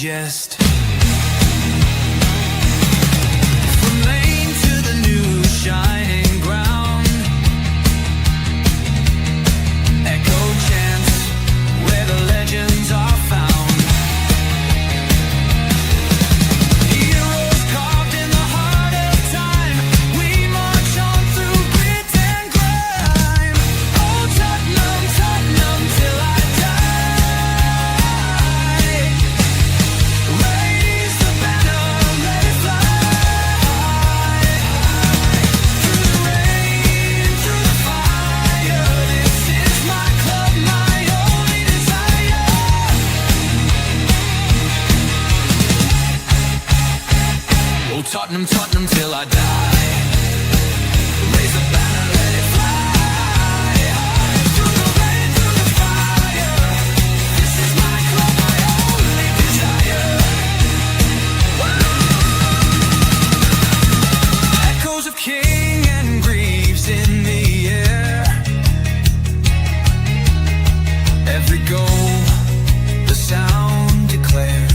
digest. From lane to the new shining ground, echo chants where the legends are found. Heroes carved in the heart of time, we march on through grit and grime. Oh Tottenham, Tottenham till I die. Raise the banner, let it fly. Through the rain, through the fire, this is my club, my only desire. Oh Tottenham, Tottenham till I die. Raise the banner, let it fly. Through the rain, through the fire, this is my club, my only desire. Echoes of King and Greaves in the air. Every goal, the sound declares.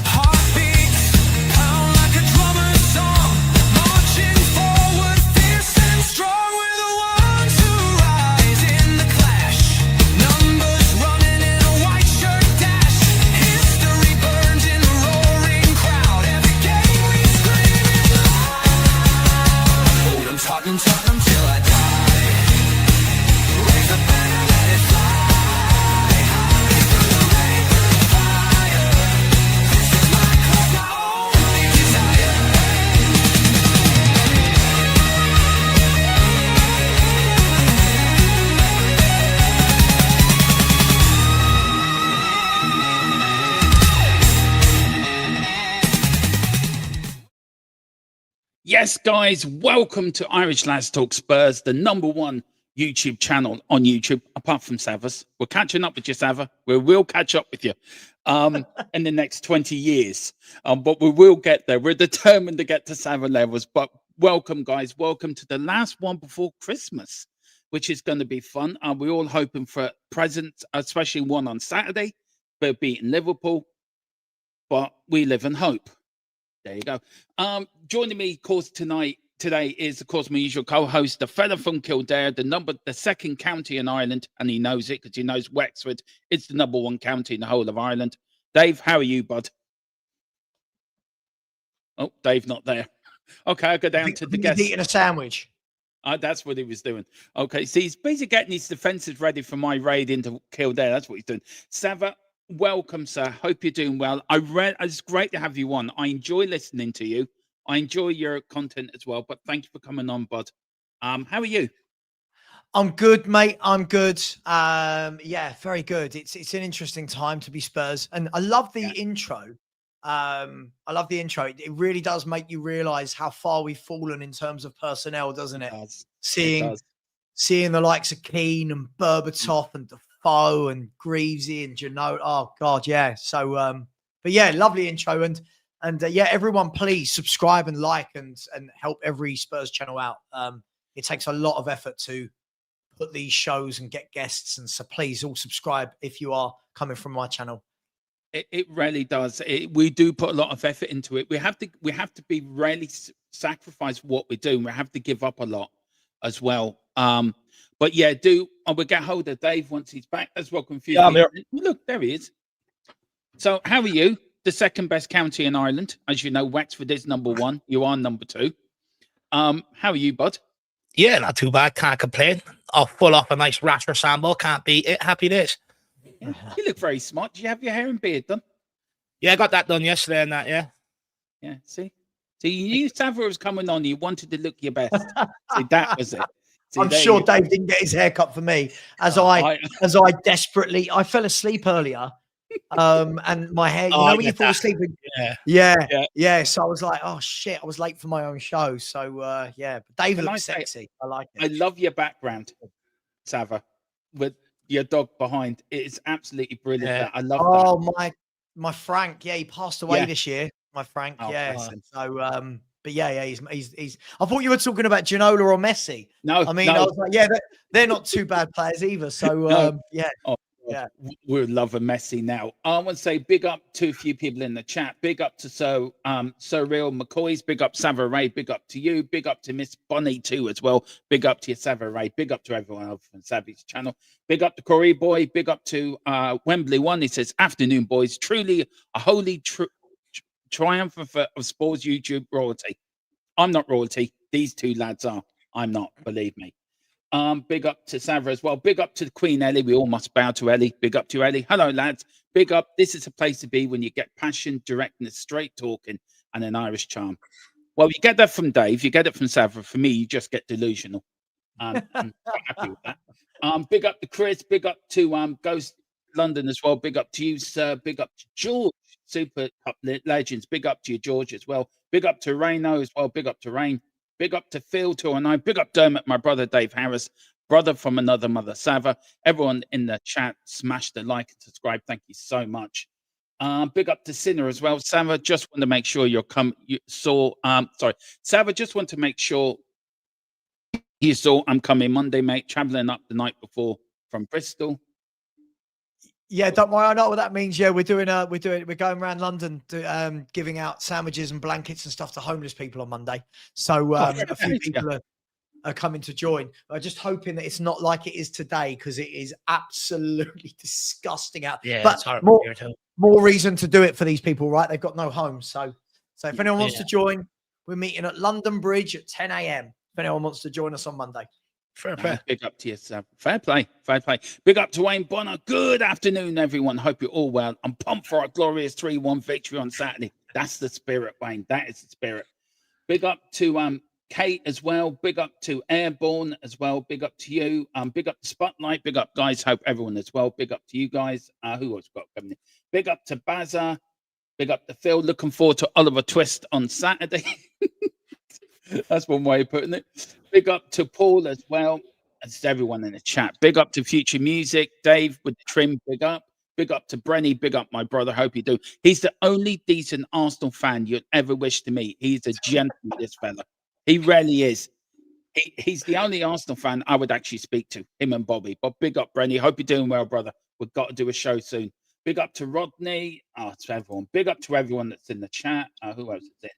Heartbeats pound like a drummer's song, marching forward, fierce and strong. We're the ones who rise in the clash. Numbers running in a white shirt dash. History burns in the roaring crowd. Every game we scream it loud. Oh, I'm Tottenham, Tottenham till I die. Raise the banner, let it fly. Through the rain, through the fire, this is my club, my only desire. Yes, guys, welcome to Irish Lads Talk Spurs, the #1 YouTube channel on YouTube, apart from Savas. We're catching up with you, Sava. We will catch up with you in the next 20 years. But we will get there. We're determined to get to Sava levels. But welcome, guys. Welcome to the last one before Christmas, which is going to be fun. We're all hoping for presents, especially one on Saturday. We're beating Liverpool, but we live in hope. There you go. Joining me, of course, today is, of course, my usual co-host, the fella from Kildare, the second county in Ireland, and he knows it because he knows Wexford. It's the #1 county in the whole of Ireland. Dave, how are you, bud? Oh, Dave, not there. Okay, I'll go down to the guest. He's eating a sandwich. That's what he was doing. Okay, so he's basically getting his defences ready for my raid into Kildare. That's what he's doing. Sava, welcome, sir. Hope you're doing well. It's great to have you on. I enjoy listening to you. I enjoy your content as well. But thank you for coming on, bud. How are you? I'm good, mate. I'm good. Yeah, very good. It's an interesting time to be Spurs, and I love the intro. I love the intro. It really does make you realise how far we've fallen in terms of personnel, doesn't it? Seeing the likes of Keane and Berbatov and Defoe and Greavesy and Janot. Oh God, yeah. So, but yeah, lovely intro, and yeah, everyone, please subscribe and like and help every Spurs channel out. It takes a lot of effort to put these shows and get guests, and so please all subscribe if you are coming from my channel. It really does. We do put a lot of effort into it. We have to be really sacrifice what we're doing. We have to give up a lot as well. But yeah, we'll get hold of Dave once he's back as well. Confused. Yeah, look, there he is. So how are you? The second best county in Ireland. As you know, Wexford is #1. You are #2. How are you, bud? Yeah, not too bad. Can't complain. Full off a nice rasher sample. Can't beat it. Happy days. Yeah, you look very smart. Did you have your hair and beard done? Yeah, I got that done yesterday and that, yeah. Yeah, see? So you knew Sava was coming on. You wanted to look your best. See, that was it. See, I'm sure Dave didn't get his haircut for me as I desperately, I fell asleep earlier. And my hair, you know when you fall asleep? Yeah. So I was like, oh shit, I was late for my own show. So yeah, but Dave looks sexy. I like it. I love your background, Sava, with your dog behind. It is absolutely brilliant. Yeah. I love that. Oh my Frank, yeah, he passed away this year. My Frank, So but yeah, he's I thought you were talking about Ginola or Messi. No, I mean, I was like, yeah, they're not two bad players either. So yeah. Oh, Yeah. We'll love a Messi now. I want to say big up to a few people in the chat. Big up to Sir Real McCoy's. Big up Sava Ray. Big up to you. Big up to Miss Bonnie too as well. Big up to you, Sava Ray. Big up to everyone else from Savvy's channel. Big up to Corey Boy. Big up to Wembley One. He says, "Afternoon, boys. Truly a holy triumph of sports YouTube royalty. I'm not royalty. These two lads are. I'm not. Believe me." Big up to Sava as well. Big up to the Queen Ellie. We all must bow to Ellie. Big up to Ellie. Hello, lads. Big up. This is a place to be when you get passion, directness, straight talking, and an Irish charm. Well, you get that from Dave. You get it from Sava. For me, you just get delusional. I'm quite happy with that. Big up to Chris. Big up to Ghost London as well. Big up to you, sir. Big up to George. Super Cup Legends. Big up to you, George, as well. Big up to Raino as well. Big up to Rain. Big up to Phil 209. Big up Dermot, my brother Dave Harris, brother from another mother, Sava. Everyone in the chat, smash the like and subscribe. Thank you so much. Big up to Sinner as well. Sava, just want to make sure Sava, just want to make sure you saw I'm coming Monday, mate. Traveling up the night before from Bristol. Yeah, don't worry. I know what that means. Yeah, we're going around London giving out sandwiches and blankets and stuff to homeless people on Monday. So a few people are coming to join. I'm just hoping that it's not like it is today, because it is absolutely disgusting out. Yeah, but it's horrible here too. More reason to do it for these people, right? They've got no home. So if anyone wants to join, we're meeting at London Bridge at 10 a.m. If anyone wants to join us on Monday. Fair play. Big up to you, Sam. Fair play. Big up to Wayne Bonner. Good afternoon, everyone. Hope you're all well. I'm pumped for a glorious 3-1 victory on Saturday. That's the spirit, Wayne. That is the spirit. Big up to Kate as well. Big up to Airborne as well. Big up to you. Big up to Spotlight. Big up, guys. Hope everyone as well. Big up to you guys. Who else got coming in? Big up to Bazza. Big up to Phil. Looking forward to Oliver Twist on Saturday. That's one way of putting it. Big up to Paul as well. That's everyone in the chat. Big up to Future Music. Dave with the trim. Big up. Big up to Brenny. Big up, my brother. Hope you do. He's the only decent Arsenal fan you'd ever wish to meet. He's a gentleman, this fella. He really is. He's the only Arsenal fan I would actually speak to, him and Bobby. But big up, Brenny. Hope you're doing well, brother. We've got to do a show soon. Big up to Rodney. To everyone. Big up to everyone that's in the chat. Who else is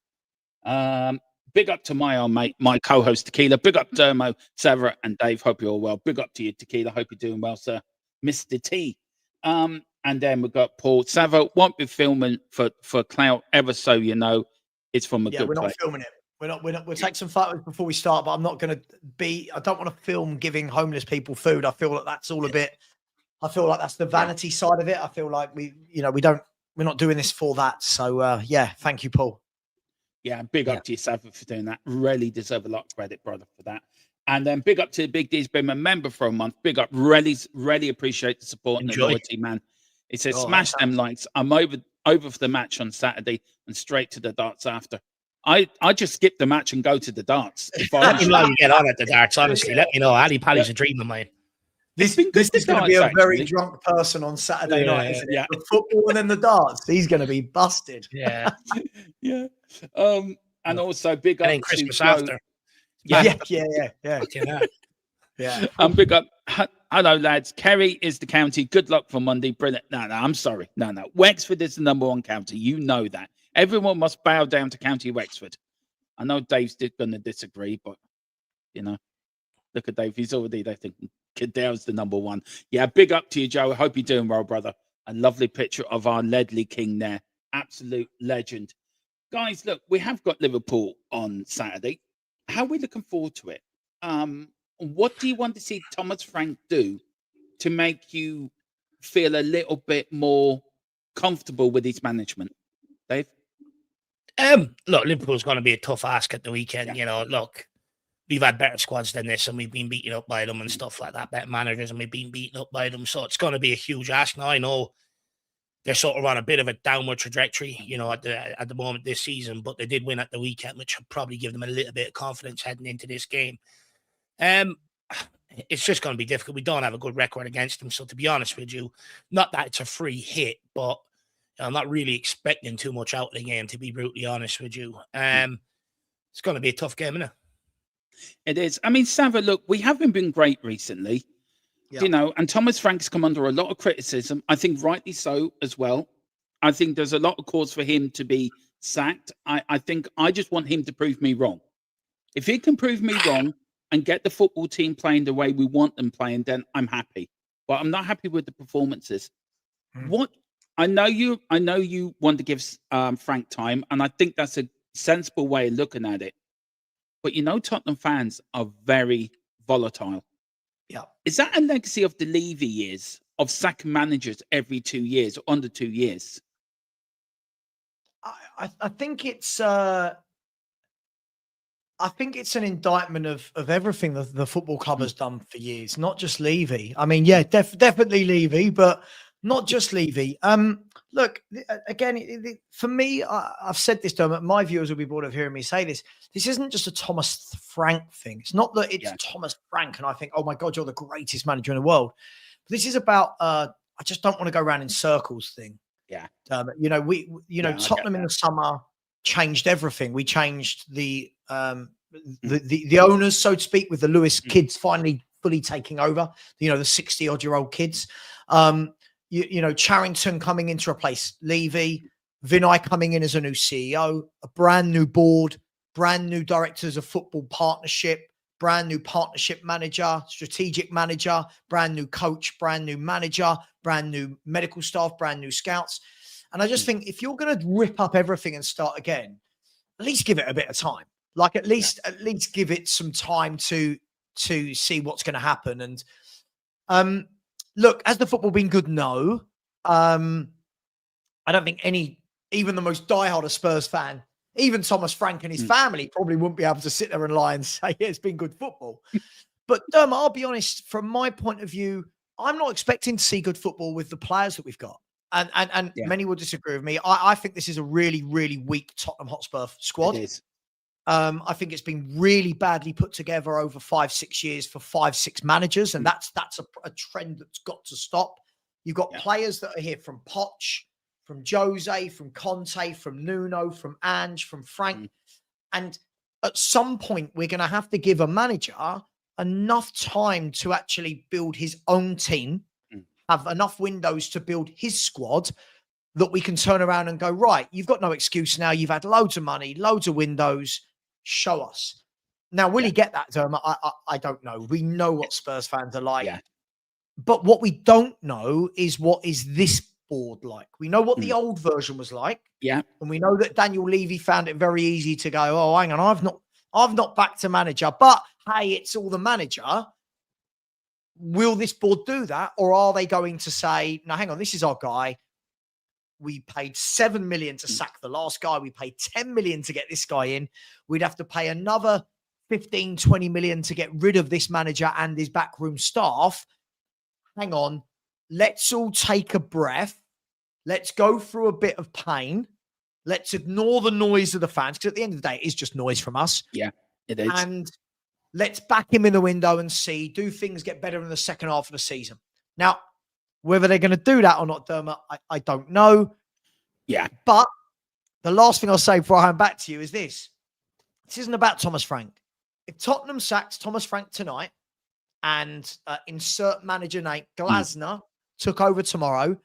in? Big up to my old mate, my co-host Tequila. Big up Dermo, Sava, and Dave. Hope you're all well. Big up to you, Tequila. Hope you're doing well, sir. Mr. T. And then we've got Paul. Sava won't be filming for clout ever, so you know it's from a good we're not place. filming it. We'll take some photos before we start, but I'm not going to be. I don't want to film giving homeless people food. I feel like that's all a bit. I feel like that's the vanity side of it. I feel like we're not doing this for that. So thank you, Paul. Yeah, big up to you, Sava, for doing that. Really deserve a lot of credit, brother, for that. And then big up to Big D's been a member for a month. Big up, really appreciate the support and the loyalty, man. It says smash them likes. I'm over for the match on Saturday and straight to the darts after. I just skip the match and go to the darts. Let me know you get on at the darts, honestly. Let me know. Ali Pally's a dream of mine. This is going to be a very drunk person on Saturday night, isn't it? Yeah. The football and then the darts. He's going to be busted. Yeah. Yeah. And also big up and Christmas to after. Yeah. Big up. Hello, lads. Kerry is the county. Good luck for Monday. Brilliant. No, I'm sorry. No. Wexford is the number one county. You know that. Everyone must bow down to County Wexford. I know Dave's going to disagree, but look at Dave. He's already there thinking Cadell's the number one. Yeah, big up to you, Joe. I hope you're doing well, brother. A lovely picture of our Ledley King there. Absolute legend. Guys, look, we have got Liverpool on Saturday. How are we looking forward to it? What do you want to see Thomas Frank do to make you feel a little bit more comfortable with his management? Dave? Look, Liverpool's going to be a tough ask at the weekend. Yeah. Look, we've had better squads than this and we've been beaten up by them and stuff like that, better managers, and we've been beaten up by them. So it's going to be a huge ask. Now, I know they're sort of on a bit of a downward trajectory, at the moment this season, but they did win at the weekend, which will probably give them a little bit of confidence heading into this game. It's just going to be difficult. We don't have a good record against them. So to be honest with you, not that it's a free hit, but I'm not really expecting too much out of the game, to be brutally honest with you. It's going to be a tough game, isn't it? It is. I mean, Sava, look, we haven't been great recently. You know, and Thomas Frank's come under a lot of criticism. I think rightly so as well. I think there's a lot of cause for him to be sacked. I think I just want him to prove me wrong. If he can prove me wrong and get the football team playing the way we want them playing, then I'm happy. But I'm not happy with the performances. What I know you want to give Frank time, and I think that's a sensible way of looking at it. But Tottenham fans are very volatile. Yeah. Is that a legacy of the Levy years of sacking managers every 2 years or under 2 years? I think it's an indictment of everything that the football club has done for years, not just Levy. I mean, yeah, definitely Levy, but not just Levy. Look, again, for me, I've said this, Dermot. My viewers will be bored of hearing me say this. This isn't just a Thomas Frank thing. It's not that it's Thomas Frank and I think, oh my God, you're the greatest manager in the world. But this is about I just don't want to go around in circles thing. Yeah. Tottenham in the summer changed everything. We changed the owners, so to speak, with the Lewis kids finally fully taking over. The 60-odd-year-old kids. Charrington coming in to replace Levy, Vinay coming in as a new CEO, a brand new board, brand new directors of football partnership, brand new partnership manager, strategic manager, brand new coach, brand new manager, brand new medical staff, brand new scouts. And I just think if you're going to rip up everything and start again, at least give it a bit of time. Like at least give it some time to see what's going to happen. And look, has the football been good? No. I don't think even the most diehard Spurs fan, even Thomas Frank and his family probably wouldn't be able to sit there and lie and say, yeah, it's been good football. But Dermot, I'll be honest, from my point of view, I'm not expecting to see good football with the players that we've got. And many will disagree with me. I think this is a really, really weak Tottenham Hotspur squad. It is. I think it's been really badly put together over 5-6 years for 5-6 managers. And that's a trend that's got to stop. You've got players that are here from Poch, from Jose, from Conte, from Nuno, from Ange, from Frank. And at some point, we're going to have to give a manager enough time to actually build his own team, have enough windows to build his squad that we can turn around and go, right, you've got no excuse now. You've had loads of money, loads of windows. Show us. Now, will he get that, Dermot? I don't know. We know what Spurs fans are like. Yeah. But what we don't know is what is this board like. We know what the old version was like. Yeah. And we know that Daniel Levy found it very easy to go, oh, hang on, I've not backed a manager, but hey, it's all the manager. Will this board do that? Or are they going to say, no, hang on, this is our guy. We paid 7 million to sack the last guy. We paid 10 million to get this guy in. We'd have to pay another 15, 20 million to get rid of this manager and his backroom staff. Hang on. Let's all take a breath. Let's go through a bit of pain. Let's ignore the noise of the fans, because at the end of the day, it is just noise from us. Yeah, it is. And let's back him in the window and see, do things get better in the second half of the season? Now, whether they're going to do that or not, Dermot, I don't know. Yeah. But the last thing I'll say before I hand back to you is this. This isn't about Thomas Frank. If Tottenham sacks Thomas Frank tonight and insert manager Nate Glasner took over tomorrow,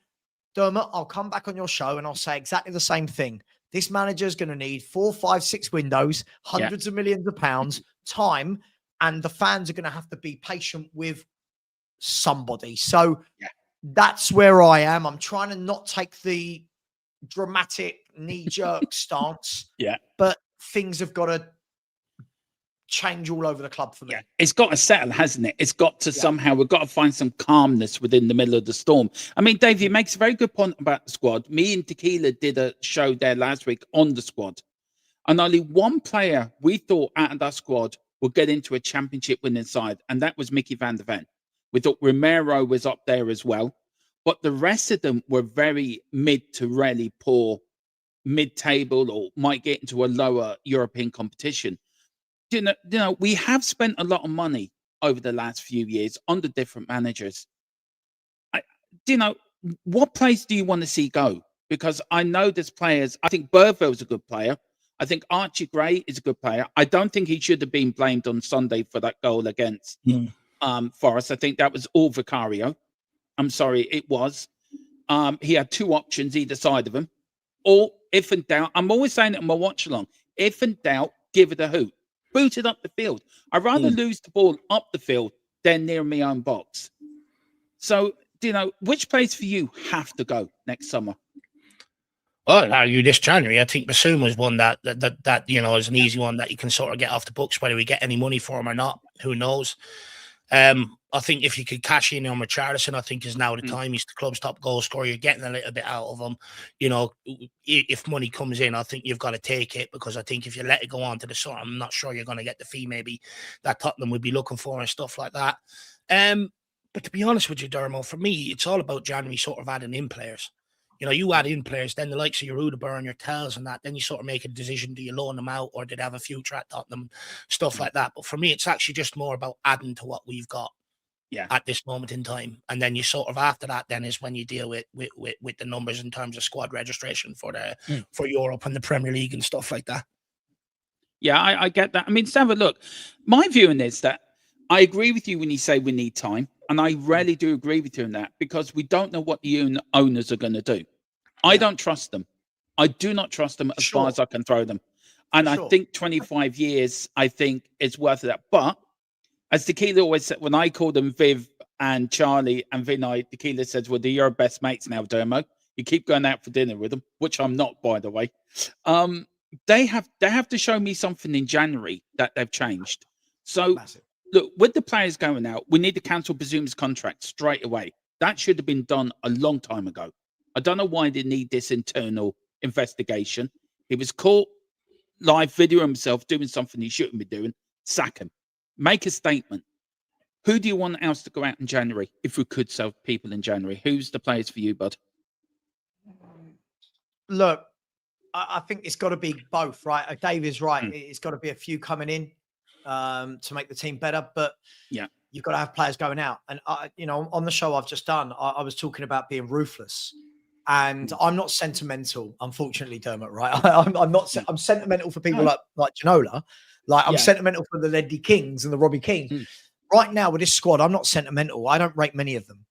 Dermot, I'll come back on your show and I'll say exactly the same thing. This manager is going to need 4, 5, 6 windows, hundreds of millions of pounds, time, and the fans are going to have to be patient with somebody. So that's where I am. I'm trying to not take the dramatic knee-jerk stance. Yeah. But things have got to change all over the club for me. Yeah. It's got to settle, hasn't it? It's got to somehow, we've got to find some calmness within the middle of the storm. I mean, Dave, you makes a very good point about the squad. Me and Tequila did a show there last week on the squad. And only one player we thought out of that squad would get into a championship winning side, and that was Mickey van der Ven. We thought Romero was up there as well. But the rest of them were very mid to really poor, mid-table, or might get into a lower European competition. You know, we have spent a lot of money over the last few years on the different managers. What place do you want to see go? Because I know there's players. I think Burville's a good player. I think Archie Gray is a good player. I don't think he should have been blamed on Sunday for that goal against for us. I think that was all Vicario. I'm sorry, it was. He had two options either side of him. Or if in doubt, I'm always saying it on my watch along. If in doubt, give it a hoot. Boot it up the field. I'd rather lose the ball up the field than near my own box. So, which players for you have to go next summer? Well, I'd argue this January. I think Bassoon was one that is an easy one that you can sort of get off the books, whether we get any money for him or not. Who knows? I think if you could cash in on Richarlison, I think is now the time. He's the club's top goal scorer. You're getting a little bit out of him. If money comes in, I think you've got to take it, because I think if you let it go on to the summer, I'm not sure you're going to get the fee maybe that Tottenham would be looking for and stuff like that. But to be honest with you, Dermo, for me, it's all about January sort of adding in players. You add in players, then the likes of your Rudeberg and your Tells and that, then you sort of make a decision, do you loan them out or did they have a future at Tottenham, stuff like that. But for me, it's actually just more about adding to what we've got at this moment in time. And then you sort of, after that, then is when you deal with the numbers in terms of squad registration for for Europe and the Premier League and stuff like that. Yeah, I get that. I mean, Sava, look, my view on this is that I agree with you when you say we need time. And I really do agree with you on that, because we don't know what the owners are going to do. I don't trust them. I do not trust them as far as I can throw them. And I think 25 years, I think, is worth that. But as Tequila always said, when I called them Viv and Charlie and Vinay, Tequila says, well, they're your best mates now, Dermo. You keep going out for dinner with them, which I'm not, by the way. They have to show me something in January that they've changed. So, look, with the players going out, we need to cancel Bazoom's contract straight away. That should have been done a long time ago. I don't know why they need this internal investigation. He was caught live video himself doing something he shouldn't be doing. Sack him. Make a statement. Who do you want else to go out in January if we could sell people in January? Who's the players for you, bud? Look, I think it's got to be both, right? Dave is right. It's got to be a few coming in to make the team better, but you've got to have players going out. And on the show I've just done, I was talking about being ruthless, and I'm not sentimental, unfortunately, Dermot. Right? I'm not. I'm sentimental for people like Ginola. Like I'm sentimental for the Ledley Kings and the Robbie King. Right now with this squad, I'm not sentimental. I don't rate many of them.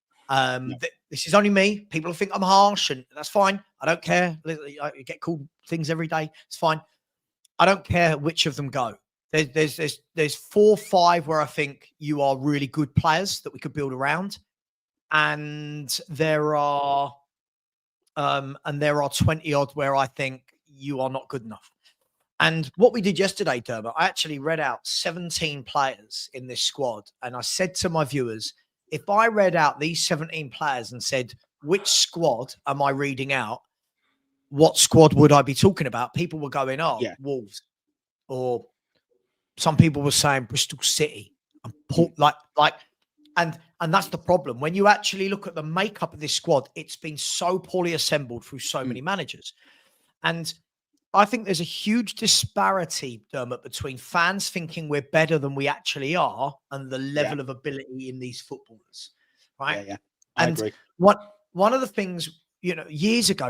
This is only me. People think I'm harsh, and that's fine. I don't care. I get called things every day. It's fine. I don't care which of them go. There's 4 or 5 where I think you are really good players that we could build around, and there are 20 odd where I think you are not good enough. And what we did yesterday, Dermot, I actually read out 17 players in this squad, and I said to my viewers, if I read out these 17 players and said, which squad am I reading out? What squad would I be talking about? People were going, Wolves, or some people were saying Bristol City, and that's the problem. When you actually look at the makeup of this squad, it's been so poorly assembled through so many managers. And I think there's a huge disparity, Dermot, between fans thinking we're better than we actually are and the level of ability in these footballers, right? Yeah. I agree. One of the things, years ago,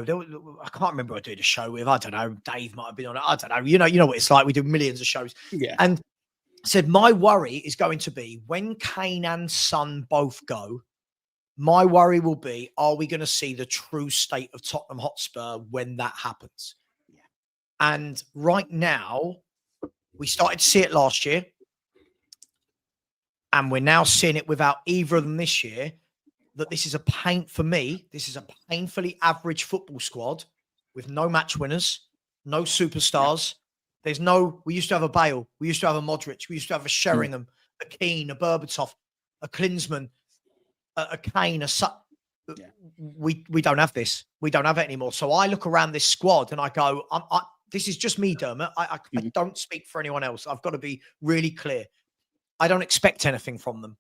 I can't remember who I did a show with. I don't know. Dave might have been on it. I don't know. You know what it's like. We do millions of shows. Yeah. And said, my worry is going to be when Kane and Son both go, my worry will be, are we going to see the true state of Tottenham Hotspur when that happens? Yeah. And right now, we started to see it last year, and we're now seeing it without either of them this year, that this is a this is a painfully average football squad with no match winners, no superstars. We used to have a Bale, we used to have a Modric, we used to have a Sheringham, a Keane, a Berbatov, a Klinsmann, a Kane, we don't have this. We don't have it anymore. So I look around this squad and I go, this is just me, Dermot. I don't speak for anyone else. I've got to be really clear. I don't expect anything from them.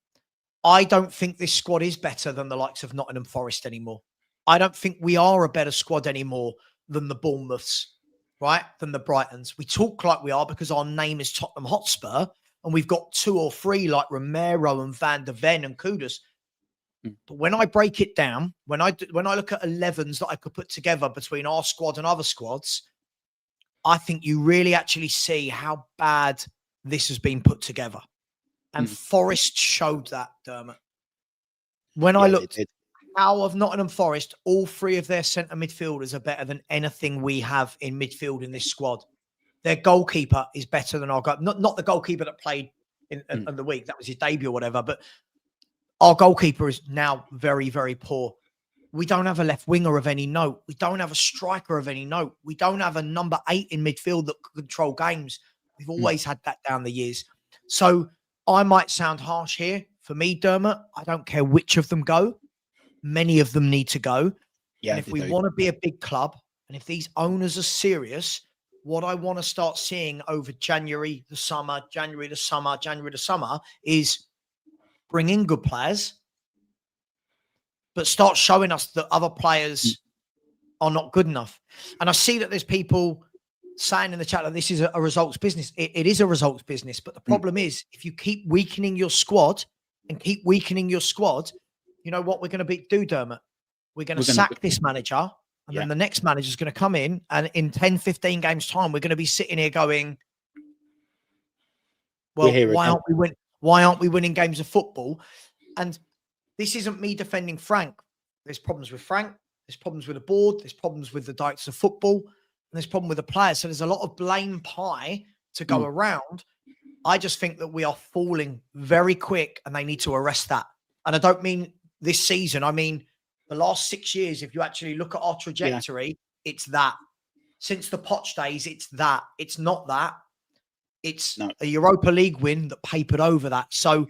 I don't think this squad is better than the likes of Nottingham Forest anymore. I don't think we are a better squad anymore than the Bournemouths, right? Than the Brightons. We talk like we are because our name is Tottenham Hotspur, and we've got 2 or 3 like Romero and Van der Ven and Kudus. But when I break it down, when I look at 11s that I could put together between our squad and other squads, I think you really actually see how bad this has been put together. And Forest showed that, Dermot. When Yeah, I they looked did. out of Nottingham Forest, all three of their centre midfielders are better than anything we have in midfield in this squad. Their goalkeeper is better than our not the goalkeeper that played in the week. That was his debut or whatever. But our goalkeeper is now very, very poor. We don't have a left winger of any note. We don't have a striker of any note. We don't have a number 8 in midfield that can control games. We've always had that down the years. So I might sound harsh here. For me, Dermot, I don't care which of them go. Many of them need to go. Yeah, and if we want to be a big club, and if these owners are serious, what I want to start seeing over January, the summer, is bring in good players, but start showing us that other players are not good enough. And I see that there's people saying in the chat that this is a results business. It is a results business. But the problem is, if you keep weakening your squad, you know what we're going to do, Dermot? We're going to sack this manager. And then the next manager is going to come in. And in 10, 15 games time, we're going to be sitting here going, well, why aren't we winning games of football? And this isn't me defending Frank. There's problems with Frank. There's problems with the board. There's problems with the directors of football. And there's problem with the players. So there's a lot of blame pie to go around. I just think that we are falling very quick and they need to arrest that. And I don't mean this season. I mean, the last 6 years, if you actually look at our trajectory, it's that. Since the Poch days, it's that. It's not that. It's a Europa League win that papered over that. So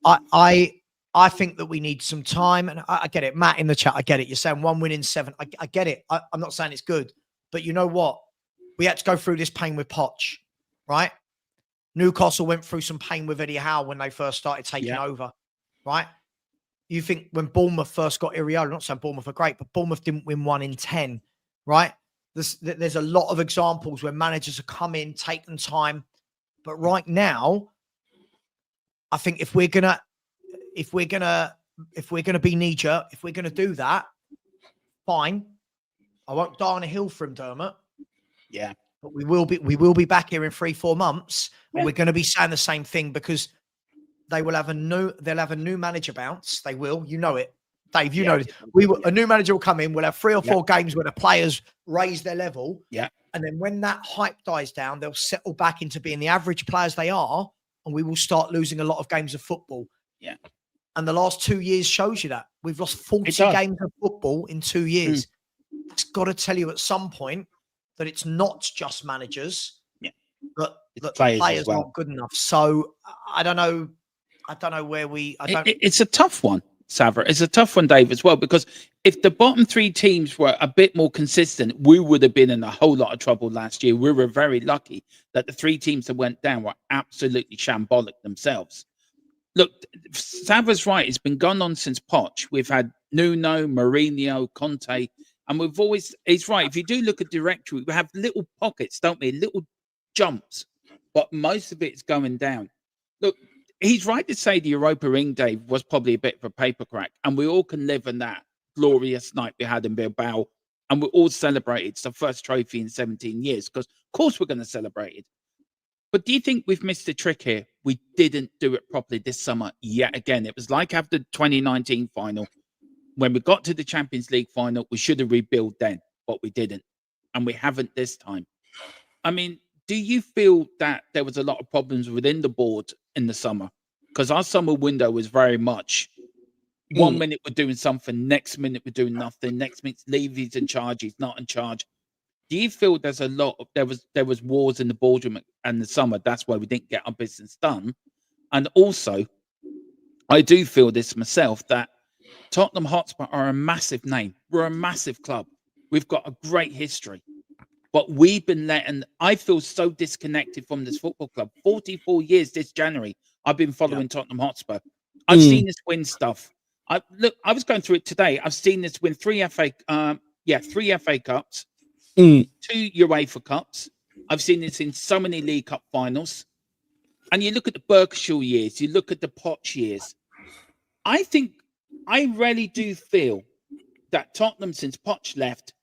I think that we need some time. And I get it. Matt in the chat, I get it. You're saying 1 win in 7. I get it. I'm not saying it's good. But you know what? We had to go through this pain with Poch, right? Newcastle went through some pain with Eddie Howe when they first started taking over, right? You think when Bournemouth first got Iriola, not saying Bournemouth are great, but Bournemouth didn't win 1 in 10, right? There's a lot of examples where managers have come in, taken time. But right now, I think if we're gonna be knee jerk, if we're gonna do that, fine. I won't die on a hill for him, Dermot. Yeah. But we will be back here in 3-4 months, and we're going to be saying the same thing because they'll have a new manager bounce. They will, you know it, Dave. You know this. A new manager will come in. We'll have 3 or 4 games where the players raise their level. Yeah. And then when that hype dies down, they'll settle back into being the average players they are, and we will start losing a lot of games of football. Yeah. And the last 2 years shows you that. We've lost 40 games of football in 2 years. It's got to tell you at some point that it's not just managers, but the players aren't good enough. So I don't know. Where we. It's a tough one, Savra. It's a tough one, Dave, as well, because if the bottom 3 teams were a bit more consistent, we would have been in a whole lot of trouble last year. We were very lucky that the 3 teams that went down were absolutely shambolic themselves. Look, Savra's right. It's been going on since Poch. We've had Nuno, Mourinho, Conte. And he's right. If you do look at directory, we have little pockets, don't we? Little jumps, but most of it's going down. Look, he's right to say the Europa League, Dave, was probably a bit of a paper crack. And we all can live in that glorious night we had in Bilbao. And we all celebrated. It's the first trophy in 17 years, because of course we're going to celebrate it. But do you think we've missed a trick here? We didn't do it properly this summer yet again. It was like after the 2019 final. When we got to the Champions League final, we should have rebuilt then, but we didn't. And we haven't this time. I mean, do you feel that there was a lot of problems within the board in the summer? Because our summer window was very much 1 minute we're doing something, next minute we're doing nothing, next minute Levy's in charge, he's not in charge. Do you feel there was wars in the boardroom and the summer? That's why we didn't get our business done. And also, I do feel this myself, that Tottenham Hotspur are a massive name. We're a massive club. We've got a great history. But we've been I feel so disconnected from this football club. 44 years this January, I've been following Tottenham Hotspur. I've seen this win stuff. I was going through it today. I've seen this win 3 FA Cups, 2 UEFA Cups. I've seen this in so many League Cup finals. And you look at the Berkshire years, you look at the Poch years. I really do feel that Tottenham, since Poch left,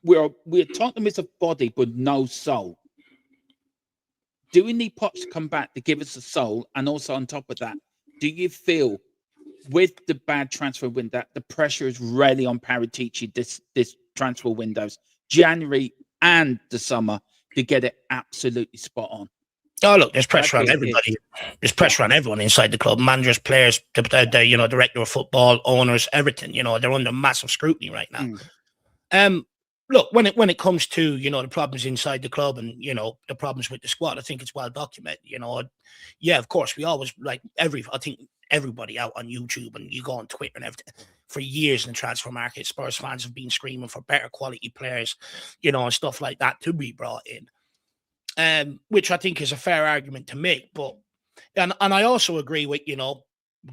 we're Tottenham is a body but no soul. Do we need Poch to come back to give us a soul? And also on top of that, do you feel with the bad transfer window, the pressure is really on Paratici this transfer windows, January and the summer, to get it absolutely spot on? Oh, look, there's pressure on everybody. There's pressure on everyone inside the club, managers, players, the director of football, owners, everything. They're under massive scrutiny right now. Look, when it comes to, the problems inside the club and, the problems with the squad, I think it's well documented. Yeah, of course, we always, I think everybody out on YouTube and you go on Twitter and everything, for years in the transfer market, Spurs fans have been screaming for better quality players, and stuff like that to be brought in. Which I think is a fair argument to make, and I also agree with,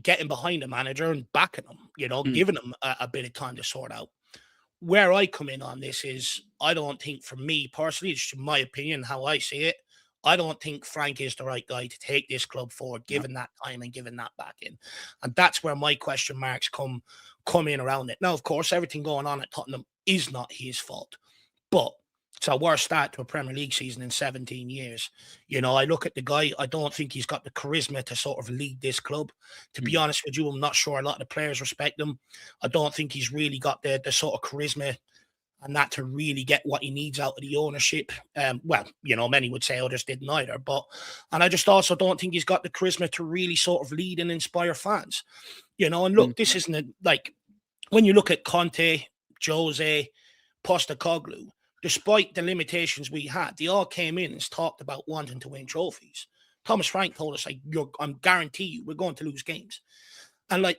getting behind a manager and backing them, giving them a bit of time to sort out. Where I come in on this is, I don't think, for me personally, it's my opinion, how I see it, I don't think Frank is the right guy to take this club forward, given that time and given that back in. And that's where my question marks come in around it. Now, of course, everything going on at Tottenham is not his fault, but it's a worse start to a Premier League season in 17 years. I look at the guy, I don't think he's got the charisma to sort of lead this club. To be honest with you, I'm not sure a lot of the players respect him. I don't think he's really got the sort of charisma and that to really get what he needs out of the ownership. Many would say others didn't either. And I just also don't think he's got the charisma to really sort of lead and inspire fans. And look, this isn't when you look at Conte, Jose, Postecoglou, despite the limitations we had, they all came in and talked about wanting to win trophies. Thomas Frank told us, I'm guarantee you, we're going to lose games. And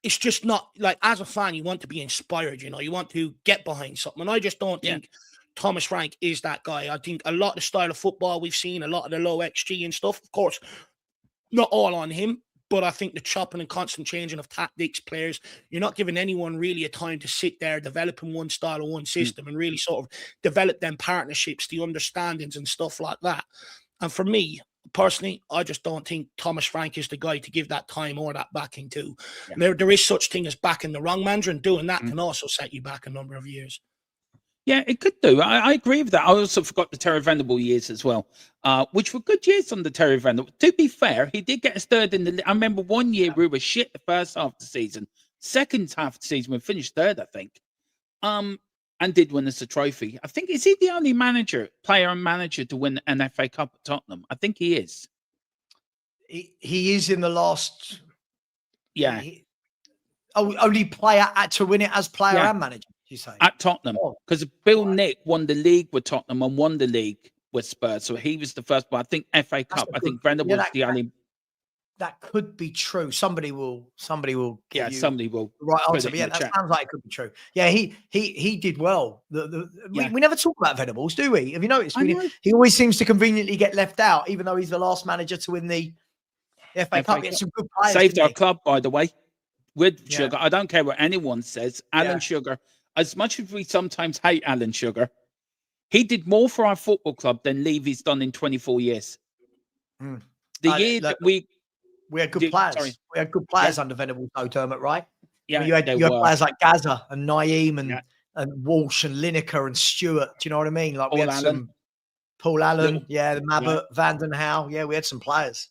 it's just not, as a fan, you want to be inspired, you want to get behind something. And I just don't think Thomas Frank is that guy. I think a lot of the style of football we've seen, a lot of the low XG and stuff, of course, not all on him. But I think the chopping and constant changing of tactics, players, you're not giving anyone really a time to sit there, developing one style or one system and really sort of develop them partnerships, the understandings and stuff like that. And for me, personally, I just don't think Thomas Frank is the guy to give that time or that backing to. Yeah. There is such thing as backing the wrong manager, and doing that can also set you back a number of years. Yeah, it could do. I agree with that. I also forgot the Terry Venable years as well, which were good years under Terry Venable. To be fair, he did get us third in the. I remember one year we were shit the first half of the season. Second half of the season, we finished third, I think, and did win us a trophy. I think, is he the only player and manager to win an FA Cup at Tottenham? I think he is. He is in the last. Yeah. Only player to win it as player and manager. You say at Tottenham, because Bill Nick won the league with Tottenham and won the league with Spurs, so he was the first. But I think FA Cup. I think Brendan was the only. That could be true. Somebody will. Somebody will the right answer. But yeah, that sounds like it could be true. Yeah, he did well. We never talk about Venables, do we? Have you noticed? He always seems to conveniently get left out, even though he's the last manager to win the FA Cup. He had some good players. Saved our club, by the way, with Sugar. I don't care what anyone says. Alan Sugar. As much as we sometimes hate Alan Sugar, he did more for our football club than Levy's done in 24 years. The year that we had good players. Sorry. We had good players under Venables, no Dermot, right? Yeah, you had players like Gaza and Naeem and Walsh and Lineker and Stewart. Do you know what I mean? Like we had some Paul Allen, the Mabbott, Vanden Houw. Yeah, we had some players.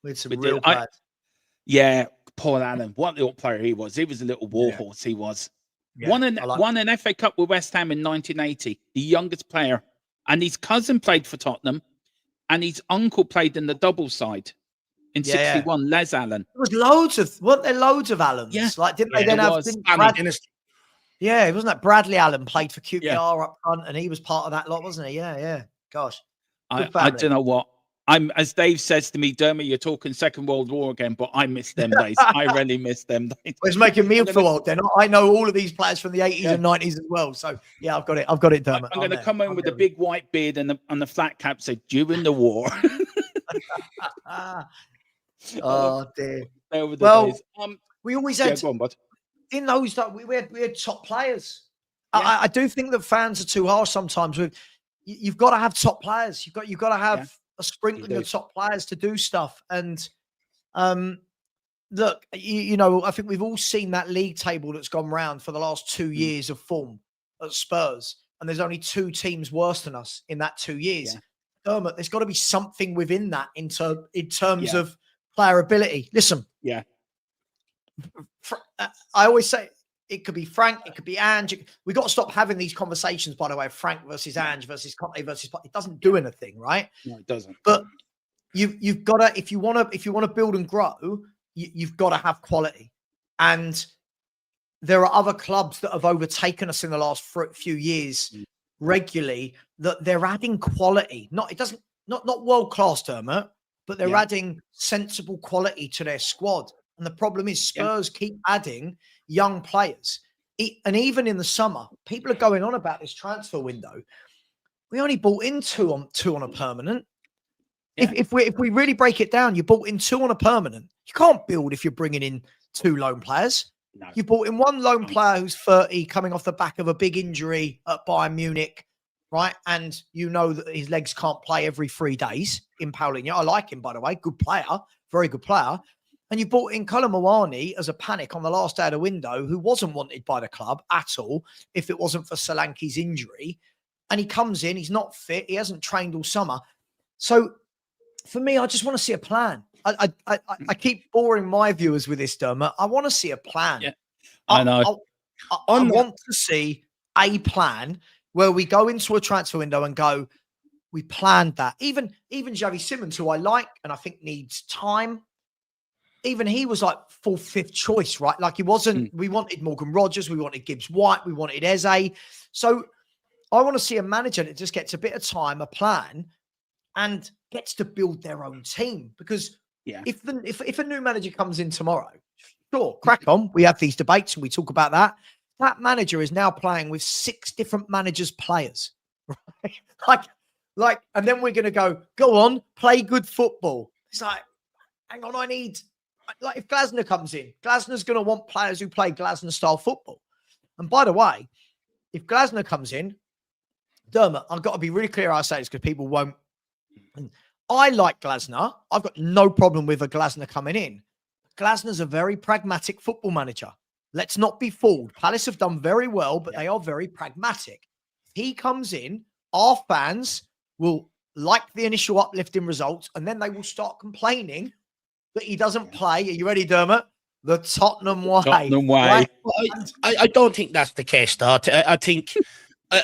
We had some real players. Paul Allen. What little player he was. He was a little warhorse. He was. Yeah, won an FA Cup with West Ham in 1980, the youngest player. And his cousin played for Tottenham, and his uncle played in the double side in 61, Les Allen. There was weren't there loads of Allens? Yeah. Didn't they then have... wasn't that Bradley Allen played for QPR up front, and he was part of that lot, wasn't he? Yeah. Gosh. I don't know what. As Dave says to me, Dermot, you're talking Second World War again, but I miss them days. I really miss them days. It's making me feel old then. I know all of these players from the 80s and 90s as well. So, yeah, I've got it, Dermot. I'm going to come in with a big white beard and the flat cap, say, during the war. Oh, dear. Days. We always had... go on, bud. In those days, we had top players. Yeah. I do think that fans are too harsh sometimes. You've got to have top players. You've got to have... a sprinkling of top players to do stuff. And look, I think we've all seen that league table that's gone round for the last 2 years of form at Spurs. And there's only two teams worse than us in that 2 years. Dermot, there's got to be something within that in terms Yeah. of player ability. Listen, Yeah. I always say it could be Frank, it could be Ange. We've got to stop having these conversations, by the way, Frank versus Ange versus Conte versus. It doesn't do anything, right? No, it doesn't. But you've got to, if you want to build and grow, you've got to have quality. And there are other clubs that have overtaken us in the last few years regularly, that they're adding quality. Not world class, Dermot, but they're adding sensible quality to their squad. And the problem is Spurs keep adding young players. And even in the summer, people are going on about this transfer window. We only bought in two on a permanent. Yeah. If we really break it down, you bought in 2 on a permanent. You can't build if you're bringing in 2 loan players. No. You bought in 1 loan player who's 30, coming off the back of a big injury at Bayern Munich, right? And you know that his legs can't play every 3 days in Paulinho. I like him, by the way. Good player. Very good player. And you bought in Kolo Muani as a panic on the last day of the window, who wasn't wanted by the club at all if it wasn't for Solanke's injury. And he comes in, he's not fit, he hasn't trained all summer. So for me, I just want to see a plan. I keep boring my viewers with this, Dermot. I want to see a plan. Yeah, I know. I want to see a plan where we go into a transfer window and go, we planned that. Even Xavi Simons, who I like and I think needs time, even he was like 4th, 5th choice, right? Like he wasn't, we wanted Morgan Rogers, we wanted Gibbs White, we wanted Eze. So I want to see a manager that just gets a bit of time, a plan, and gets to build their own team. Because if a new manager comes in tomorrow, sure, crack on. We have these debates and we talk about that. That manager is now playing with 6 different managers' players, right? Like, and then we're going to go on, play good football. It's like, hang on, like if Glasner comes in, Glasner's going to want players who play Glasner-style football. And by the way, if Glasner comes in, Dermot, I've got to be really clear I say this because people won't. I like Glasner. I've got no problem with a Glasner coming in. Glasner's a very pragmatic football manager. Let's not be fooled. Palace have done very well, but they are very pragmatic. If he comes in, our fans will like the initial uplifting results, and then they will start complaining that he doesn't play. Are you ready, Dermot? The Tottenham way. Tottenham way. Right? I don't think that's the case, though. I think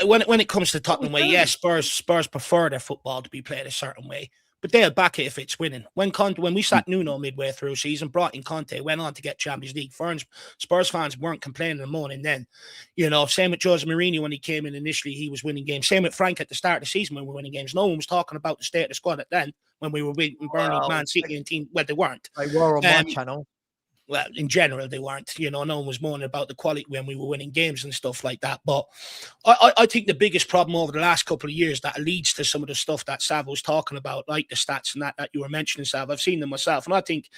when it comes to Tottenham way, yes, Spurs prefer their football to be played a certain way, but they'll back it if it's winning. When we sat Nuno midway through season, brought in Conte, went on to get Champions League. Spurs fans weren't complaining and moaning then. You know, same with Jose Mourinho when he came in initially, he was winning games. Same with Frank at the start of the season when we were winning games. No one was talking about the state of the squad at then when we were beating Burnley, Man City and team. Well, they weren't. They were on my channel. Well, in general, they weren't. You know, no one was moaning about the quality when we were winning games and stuff like that. But I think the biggest problem over the last couple of years that leads to some of the stuff that Sav was talking about, like the stats and that you were mentioning, Sav, I've seen them myself. And I think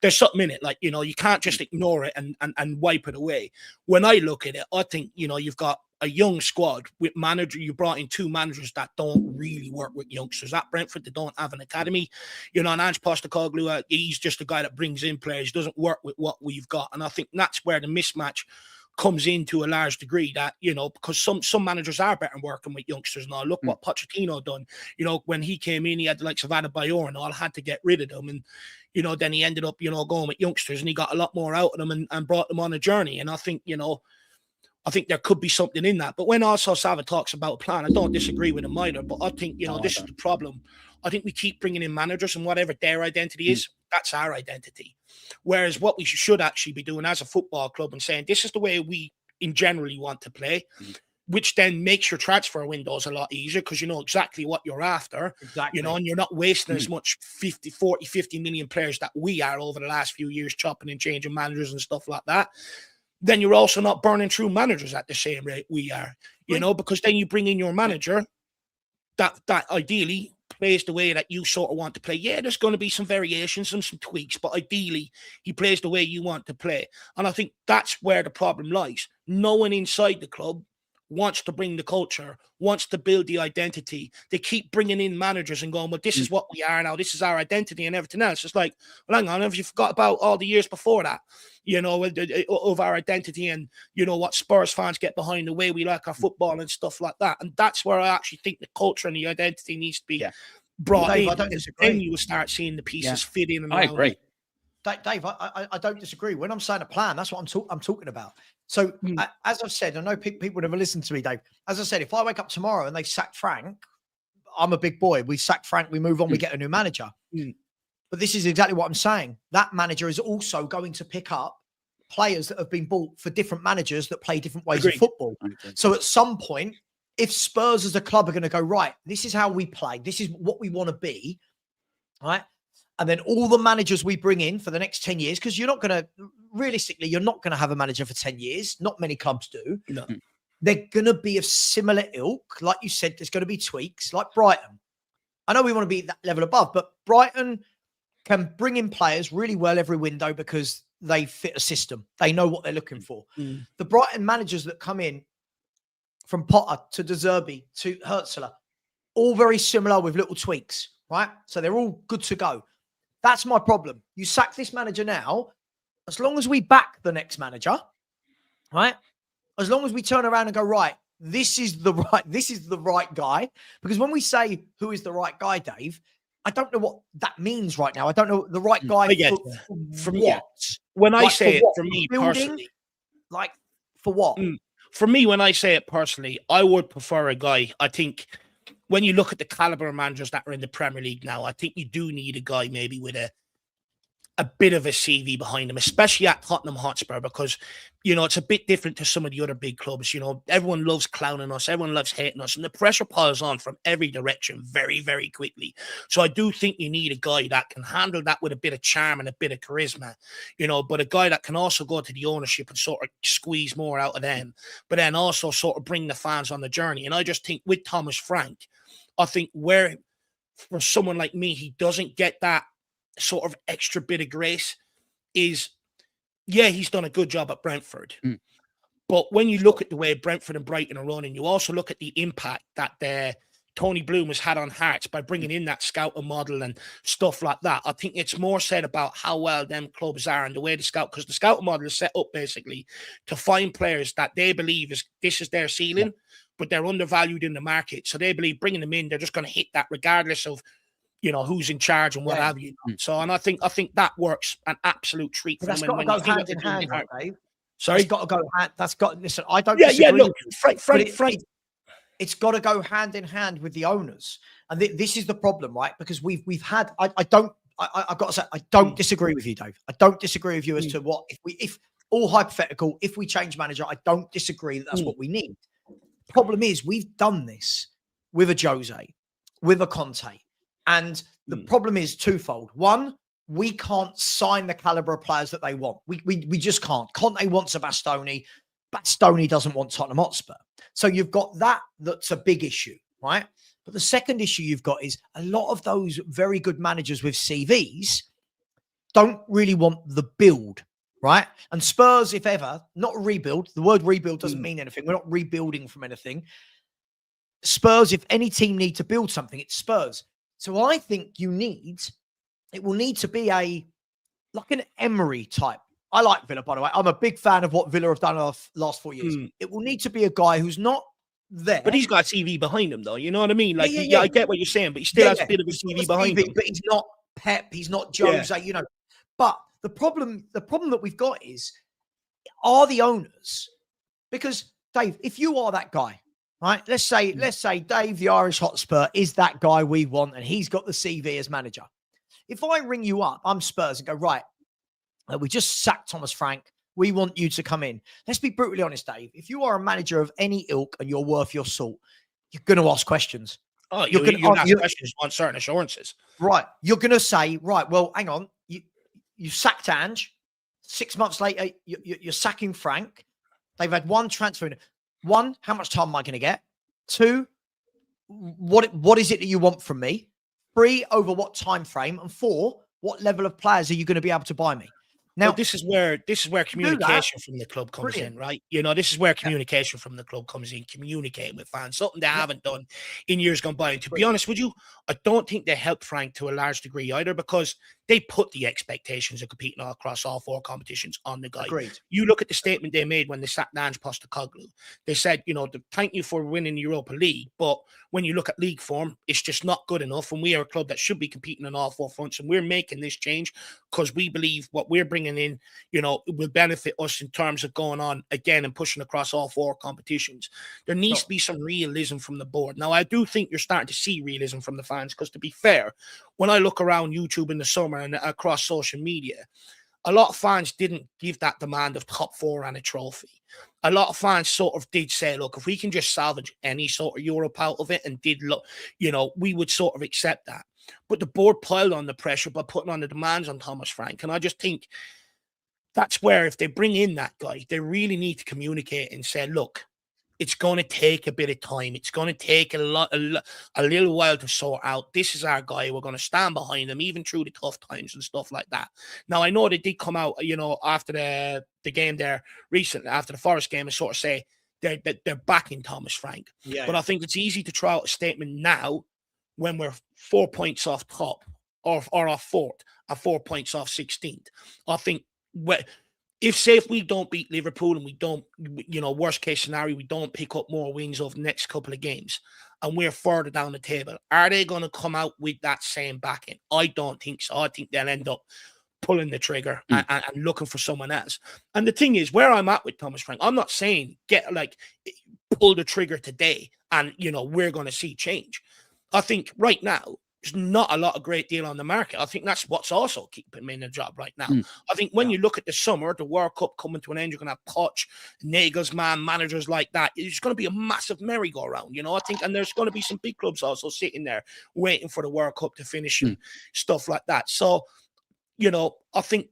there's something in it. Like, you know, you can't just ignore it and wipe it away. When I look at it, I think, you know, you've got a young squad with manager. You brought in 2 managers that don't really work with youngsters. At Brentford, they don't have an academy. You know, and Ange Postecoglou, he's just a guy that brings in players, doesn't work with what we've got. And I think that's where the mismatch comes in to a large degree, that, you know, because some managers are better working with youngsters. Now, look what Pochettino done. You know, when he came in, he had the likes of Adebayor and all, had to get rid of them. And, you know, then he ended up, you know, going with youngsters and he got a lot more out of them and brought them on a journey. And I think, you know, I think there could be something in that. But when also Sava talks about a plan, I don't disagree with him either. But I think, you know, this is the problem. I think we keep bringing in managers and whatever their identity is, that's our identity. Whereas what we should actually be doing as a football club and saying, this is the way we in generally want to play, which then makes your transfer windows a lot easier because you know exactly what you're after. Exactly. You know, and you're not wasting as much 50 million players that we are over the last few years, chopping and changing managers and stuff like that. Then you're also not burning through managers at the same rate we are, you know, because then you bring in your manager that ideally plays the way that you sort of want to play. Yeah, there's going to be some variations and some tweaks, but ideally he plays the way you want to play. And I think that's where the problem lies. No one inside the club wants to bring the culture, wants to build the identity. They keep bringing in managers and going, well, this is what we are now. This is our identity and everything else. It's like, well, hang on, have you forgot about all the years before that, you know, of our identity and, you know, what Spurs fans get behind, the way we like our football and stuff like that. And that's where I actually think the culture and the identity needs to be brought Dave, in, I don't then disagree. you will start seeing the pieces Yeah. fit in and I around. agree. Dave, I don't disagree. When I'm saying a plan, that's what I'm talking about. So as I've said, I know people never listen to me, Dave. As I said, if I wake up tomorrow and they sack Frank, I'm a big boy. We sack Frank, we move on, we get a new manager. But this is exactly what I'm saying. That manager is also going to pick up players that have been bought for different managers that play different ways of football. So at some point, if Spurs as a club are going to go, right, this is how we play, this is what we want to be, right? And then all the managers we bring in for the next 10 years, because you're not going to, realistically, you're not going to have a manager for 10 years. Not many clubs do. No. They're going to be of similar ilk. Like you said, there's going to be tweaks like Brighton. I know we want to be that level above, but Brighton can bring in players really well every window because they fit a system. They know what they're looking for. The Brighton managers that come in from Potter to De Zerbi to Hertzler, all very similar with little tweaks, right? So they're all good to go. That's my problem. You sack this manager now, as long as we back the next manager, right? As long as we turn around and go, right, this is the right guy. Because when we say who is the right guy, Dave, I don't know what that means right now. I don't know the right guy for what. When I Like, say it, what? for me Building? personally, Like for what? For me, when I say it personally, I would prefer a guy. I think when you look at the caliber of managers that are in the Premier League now, I think you do need a guy maybe with a bit of a CV behind him, especially at Tottenham Hotspur, because, you know, it's a bit different to some of the other big clubs. You know, everyone loves clowning us, everyone loves hating us, and the pressure piles on from every direction very, very quickly. So I do think you need a guy that can handle that with a bit of charm and a bit of charisma, you know, but a guy that can also go to the ownership and sort of squeeze more out of them, but then also sort of bring the fans on the journey. And I just think with Thomas Frank, I think where for someone like me, he doesn't get that sort of extra bit of grace is, yeah, he's done a good job at Brentford. But when you look at the way Brentford and Brighton are running, you also look at the impact that Tony Bloom has had on Hearts by bringing in that scouting model and stuff like that. I think it's more said about how well them clubs are and the way the scout, because the scouting model is set up basically to find players that they believe this is their ceiling, but they're undervalued in the market. So they believe bringing them in, they're just going to hit that regardless of, you know, who's in charge and what have you. So, and I think that works an absolute treat for That's them. got to go hand in hand, Dave. Sorry, it's got to go hand. That's got. Listen, I don't. Yeah, disagree look, with you, Frank. It's got to go hand in hand with the owners, and this is the problem, right? Because we've had. I've got to say, I don't disagree with you, Dave. I don't disagree with you as to what if all hypothetical. If we change manager, I don't disagree that that's what we need. Problem is, we've done this with a Jose, with a Conte. And the problem is twofold. One, we can't sign the caliber of players that they want. We just can't. Conte wants a Bastoni. Bastoni doesn't want Tottenham Hotspur. So you've got that's a big issue, right? But the second issue you've got is a lot of those very good managers with CVs don't really want the build, right? And Spurs, if ever, not rebuild. The word rebuild doesn't mean anything. We're not rebuilding from anything. Spurs, if any team need to build something, it's Spurs. So I think it will need to be like an Emery type. I like Villa, by the way. I'm a big fan of what Villa have done in the last 4 years. It will need to be a guy who's not there. But he's got a CV behind him, though. You know what I mean? Like, I get what you're saying, but he still has a bit of a CV behind him. But he's not Pep. He's not Jose, you know. But the problem that we've got is, are the owners, because Dave, if you are that guy, right? Let's say Dave, the Irish Hotspur, is that guy we want, and he's got the CV as manager. If I ring you up, I'm Spurs, and go, right, we just sacked Thomas Frank. We want you to come in. Let's be brutally honest, Dave. If you are a manager of any ilk and you're worth your salt, you're going to ask questions. Oh, you're going to ask questions on certain assurances. Right. You're going to say, right, well, hang on. You sacked Ange. 6 months later, you're sacking Frank. They've had one transfer. One, how much time am I going to get? Two, what is it that you want from me? Three, over what time frame? And four, what level of players are you going to be able to buy me? Now, well, this is where communication from the club comes in, right? You know, this is where communication from the club comes in, communicating with fans, something they haven't done in years gone by. And to be honest with you, I don't think they helped Frank to a large degree either, because they put the expectations of competing all across all 4 competitions on the guy. Agreed. You look at the statement they made when they sacked Ange Postecoglou. They said, thank you for winning the Europa League, but when you look at league form, it's just not good enough. And we are a club that should be competing on all 4 fronts. And we're making this change because we believe what we're bringing in, will benefit us in terms of going on again and pushing across all 4 competitions. There needs to be some realism from the board. Now, I do think you're starting to see realism from the fans because, to be fair, when I look around YouTube in the summer and across social media, a lot of fans didn't give that demand of top 4 and a trophy. A lot of fans sort of did say, look, if we can just salvage any sort of Europe out of it and did look, we would sort of accept that. But the board piled on the pressure by putting on the demands on Thomas Frank. And I just think that's where, if they bring in that guy, they really need to communicate and say, look, it's going to take a bit of time. It's going to take a little while to sort out. This is our guy. We're going to stand behind him, even through the tough times and stuff like that. Now, I know they did come out, after the game there recently, after the Forest game, and sort of say they're backing Thomas Frank. Yeah. But I think it's easy to throw out a statement now when we're 4 points off top or off 4th and 4 points off 16th. I think if we don't beat Liverpool and we don't, worst case scenario, we don't pick up more wins over the next couple of games and we're further down the table, are they going to come out with that same backing? I don't think so. I think they'll end up pulling the trigger and looking for someone else. And the thing is, where I'm at with Thomas Frank, I'm not saying pull the trigger today and, we're going to see change. I think right now, there's not a lot of great deal on the market. I think that's what's also keeping him in the job right now. I think when you look at the summer, the World Cup coming to an end, you're going to have Poch, Nagelsmann, managers like that. It's going to be a massive merry-go-round, I think, and there's going to be some big clubs also sitting there waiting for the World Cup to finish and stuff like that. So, I think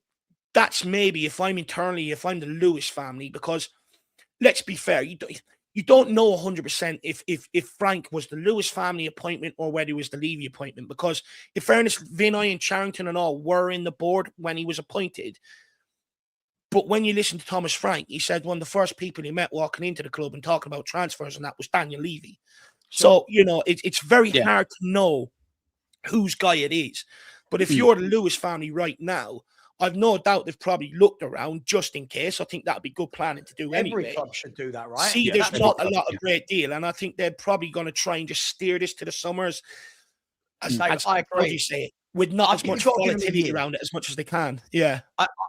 that's maybe if I'm the Lewis family, because let's be fair, you don't know 100% if Frank was the Lewis family appointment or whether he was the Levy appointment, because in fairness, Vinay and Charrington and all were in the board when he was appointed. But when you listen to Thomas Frank, he said one of the first people he met walking into the club and talking about transfers, and that was Daniel Levy. Sure. So, it's very hard to know whose guy it is. But if you're the Lewis family right now, I've no doubt they've probably looked around just in case. I think that'd be good planning to do anyway. Every club should do that, right? See, there's not a lot of great deal, and I think they're probably going to try and just steer this to the summers. I agree. With not as much volatility around it as much as they can. Yeah,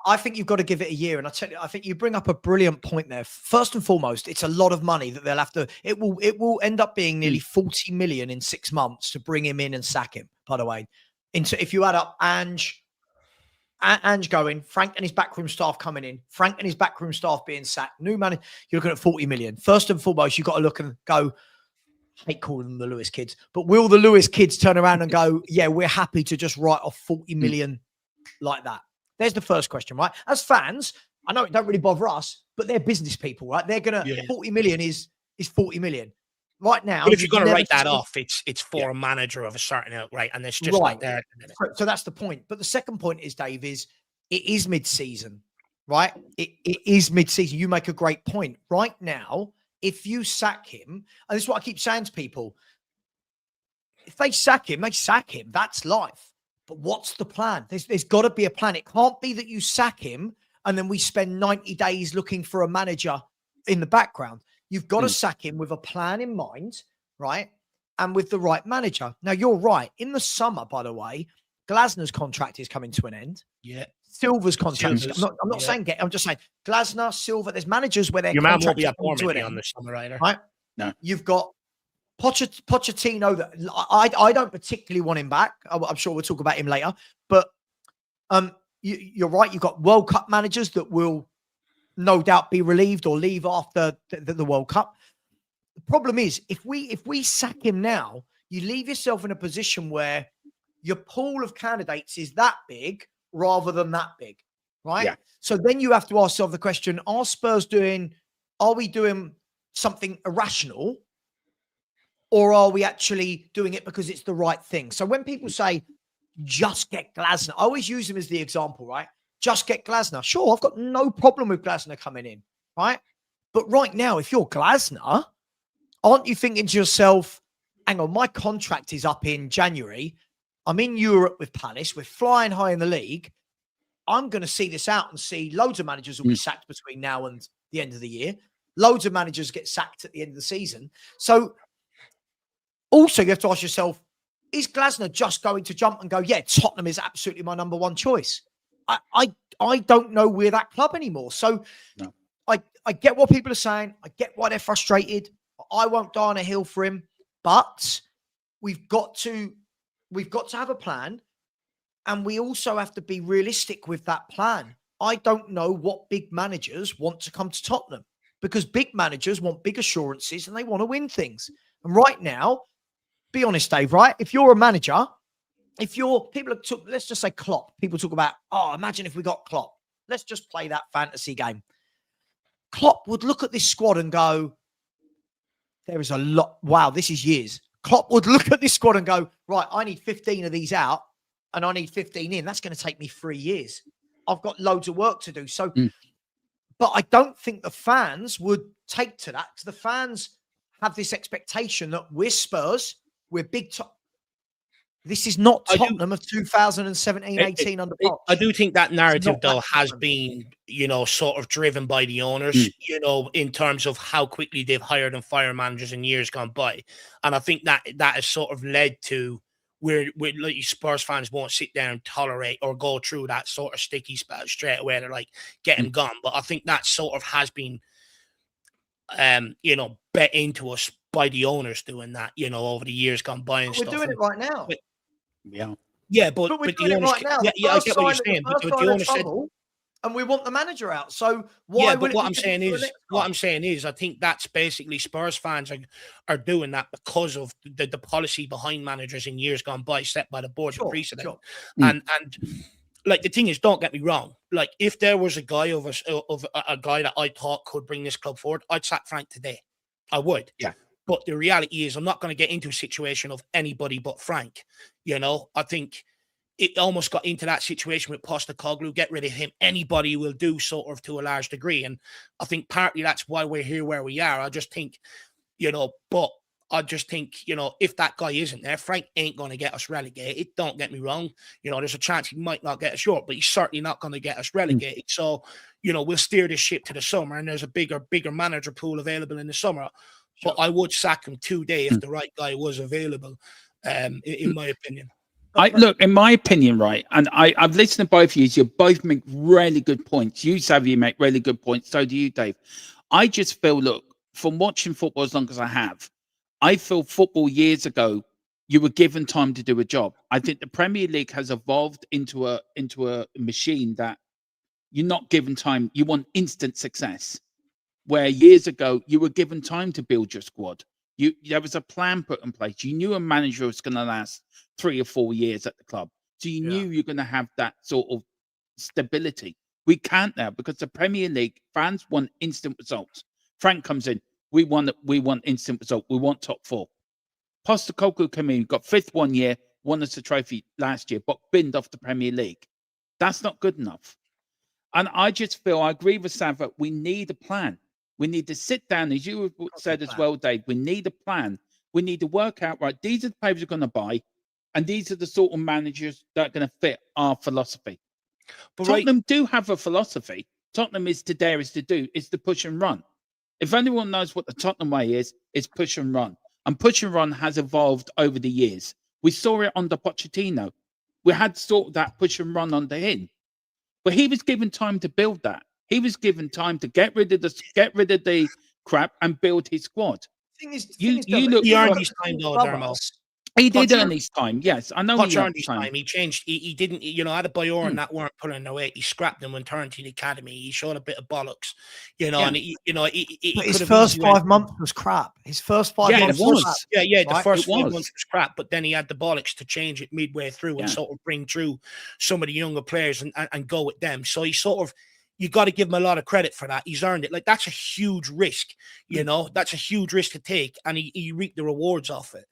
I think you've got to give it a year, and I tell you, I think you bring up a brilliant point there. First and foremost, it's a lot of money that they'll have to. It will end up being nearly 40 million in 6 months to bring him in and sack him. By the way, if you add up Ange going, Frank and his backroom staff coming in, Frank and his backroom staff being sacked, new manager, you're looking at 40 million. First and foremost, you've got to look and go, I hate calling them the Lewis kids, but will the Lewis kids turn around and go, yeah, we're happy to just write off 40 million like that? There's the first question, right? As fans, I know it don't really bother us, but they're business people, right? They're going to, 40 million is 40 million. Right now, but if you're going to write that off, it's for a manager of a certain ilk, right? And it's just like there. So that's the point. But the second point is, Dave, it is mid-season, right? It is mid-season. You make a great point. Right now, if you sack him, and this is what I keep saying to people, if they sack him, they sack him. That's life. But what's the plan? There's got to be a plan. It can't be that you sack him and then we spend 90 days looking for a manager in the background. You've got to sack him with a plan in mind, right? And with the right manager. Now, you're right. In the summer, by the way, Glasner's contract is coming to an end. Yeah. Silva's contract. I'm not saying I'm just saying Glasner, Silva. There's managers where their man won't be up on the summer, right? No. You've got Pochettino. That I don't particularly want him back. I'm sure we'll talk about him later. But you're right. You've got World Cup managers that will no doubt be relieved or leave after the World Cup. The problem is, if we sack him now, you leave yourself in a position where your pool of candidates is that big rather than that big, right? Yeah. So then you have to ask yourself the question, are we doing something irrational, or are we actually doing it because it's the right thing? So when people say, just get Glasner, I always use him as the example, right? Just get Glasner. Sure, I've got no problem with Glasner coming in, right? But right now, if you're Glasner, aren't you thinking to yourself, hang on, my contract is up in January. I'm in Europe with Palace. We're flying high in the league. I'm going to see this out and see loads of managers will be sacked between now and the end of the year. Loads of managers get sacked at the end of the season. So also you have to ask yourself, is Glasner just going to jump and go, yeah, Tottenham is absolutely my number one choice? I don't know we're that club anymore. So No. I get what people are saying. I get why they're frustrated. I won't die on a hill for him, but we've got to have a plan, and we also have to be realistic with that plan. I don't know what big managers want to come to Tottenham, because big managers want big assurances and they want to win things. And right now, be honest, Dave, right? If you're a manager, let's just say Klopp. People talk about, oh, imagine if we got Klopp. Let's just play that fantasy game. Klopp would look at this squad and go, there is a lot. Wow, this is years. Klopp would look at this squad and go, right, I need 15 of these out and I need 15 in. That's going to take me 3 years. I've got loads of work to do. So, but I don't think the fans would take to that, because the fans have this expectation that we're Spurs, we're big. This is not Tottenham of 2017, 18 under Poch. I do think that narrative, though, has been, sort of driven by the owners, in terms of how quickly they've hired and fired managers in years gone by. And I think that has sort of led to where like Spurs fans won't sit there and tolerate or go through that sort of sticky spell straight away. They're like, get him gone. But I think that sort of has been, bet into us by the owners doing that, over the years gone by and stuff. We're doing it right now. But, yeah, but we're the doing it owners, right now. yeah, I get what you're saying. But the owners said, and we want the manager out. So why? But what I'm saying is, I think that's basically Spurs fans are doing that because of the policy behind managers in years gone by, set by the board of precedent. Sure. And like, the thing is, don't get me wrong. Like, if there was a guy of a guy that I thought could bring this club forward, I'd sack Frank today. I would. Yeah. But the reality is, I'm not going to get into a situation of anybody but Frank. I think it almost got into that situation with Postecoglou. Get rid of him. Anybody will do, sort of, to a large degree. And I think partly that's why we're here where we are. I just think, but I just think, if that guy isn't there, Frank ain't going to get us relegated. Don't get me wrong. There's a chance he might not get us short, but he's certainly not going to get us relegated. So, we'll steer this ship to the summer, and there's a bigger manager pool available in the summer. But I would sack him today if the right guy was available, in my opinion. Look, in my opinion, right, and I've listened to both of you. You both make really good points. You, Savvy, make really good points. So do you, Dave. I just feel, look, from watching football as long as I have, I feel football years ago, you were given time to do a job. I think the Premier League has evolved into a machine that you're not given time. You want instant success. Where years ago, you were given time to build your squad. There was a plan put in place. You knew a manager was going to last 3 or 4 years at the club. So you knew you're going to have that sort of stability. We can't now, because the Premier League fans want instant results. Frank comes in. We want instant result. We want top 4. Postecoglou came in, got 5th 1 year, won us a trophy last year, but binned off the Premier League. That's not good enough. And I just feel, I agree with Sava, we need a plan. We need to sit down, as you said as well, Dave. We need a plan. We need to work out, right, these are the players we're going to buy, and these are the sort of managers that are going to fit our philosophy. But Tottenham do have a philosophy. Tottenham is to push and run. If anyone knows what the Tottenham way is, it's push and run. And push and run has evolved over the years. We saw it under Pochettino. We had sort of that push and run under him. But he was given time to build that. He was given time to get rid of the crap and build his squad. He earned his time, though, Dermo. He did earn his time, yes. I know he earned his time. He changed. He didn't, had a Bayern that weren't pulling their weight. He scrapped them when turned to the academy. He showed a bit of bollocks, and but his first 5 months was crap. His first 5 months was crap. The first 5 months was crap, but then he had the bollocks to change it midway through and sort of bring through some of the younger players and go with them. So he sort of, you got to give him a lot of credit for that. He's earned it. Like, that's a huge risk, that's a huge risk to take, and he reaped the rewards off it.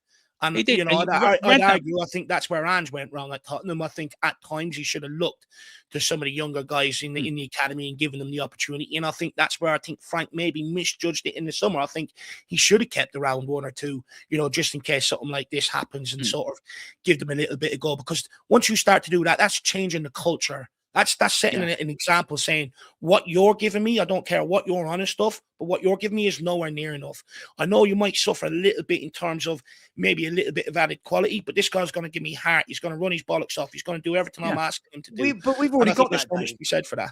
And, He did. you know, And I'd argue, I think that's where Ange went wrong at Tottenham. I think at times he should have looked to some of the younger guys in the academy and given them the opportunity. And I think that's where I think Frank maybe misjudged it in the summer. I think he should have kept around one or two, you know, just in case something like this happens, and sort of give them a little bit of go. Because once you start to do that, that's changing the culture. That's setting an example, saying what you're giving me, I don't care what you're on and stuff, but what you're giving me is nowhere near enough. I know you might suffer a little bit in terms of maybe a little bit of added quality, but this guy's going to give me heart. He's going to run his bollocks off. He's going to do everything I'm asking him to do. But we've already got that. There's so much to be said for that.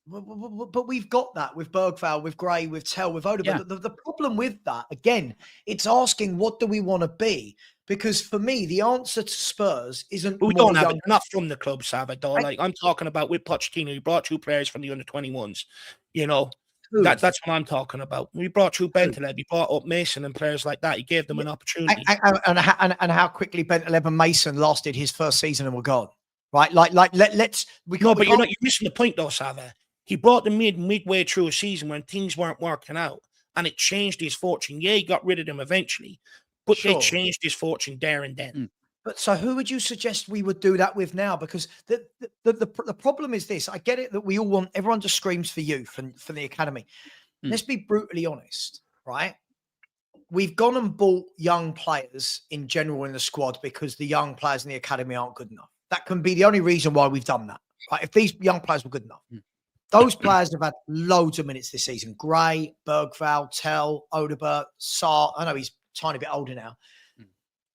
But we've got that with Bergvall, with Gray, with Tell, with Odegaard. Yeah. The problem with that, again, it's asking what do we want to be? Because for me, the answer to Spurs isn't. We don't have it. Not from the club, Salvador. Like I'm talking about with Pochettino, he brought 2 players from the under-21s. You know, that's what I'm talking about. We brought through Banter, we brought up Mason and players like that. He gave them an opportunity. And how quickly Banter and Mason lasted his first season and were gone. Right? But you're missing the point though, Sava. He brought them midway through a season when things weren't working out, and it changed his fortune. Yeah, he got rid of them eventually, but they changed his fortune there and then. But so who would you suggest we would do that with now? Because the problem is this. I get it that we all want, everyone just screams for youth and for the academy. Let's be brutally honest, right? We've gone and bought young players in general in the squad because the young players in the academy aren't good enough. That can be the only reason why we've done that. Right? If these young players were good enough. Those players have had loads of minutes this season. Gray, Bergvall, Tell, Odegaard, Sarr. I know he's a tiny bit older now.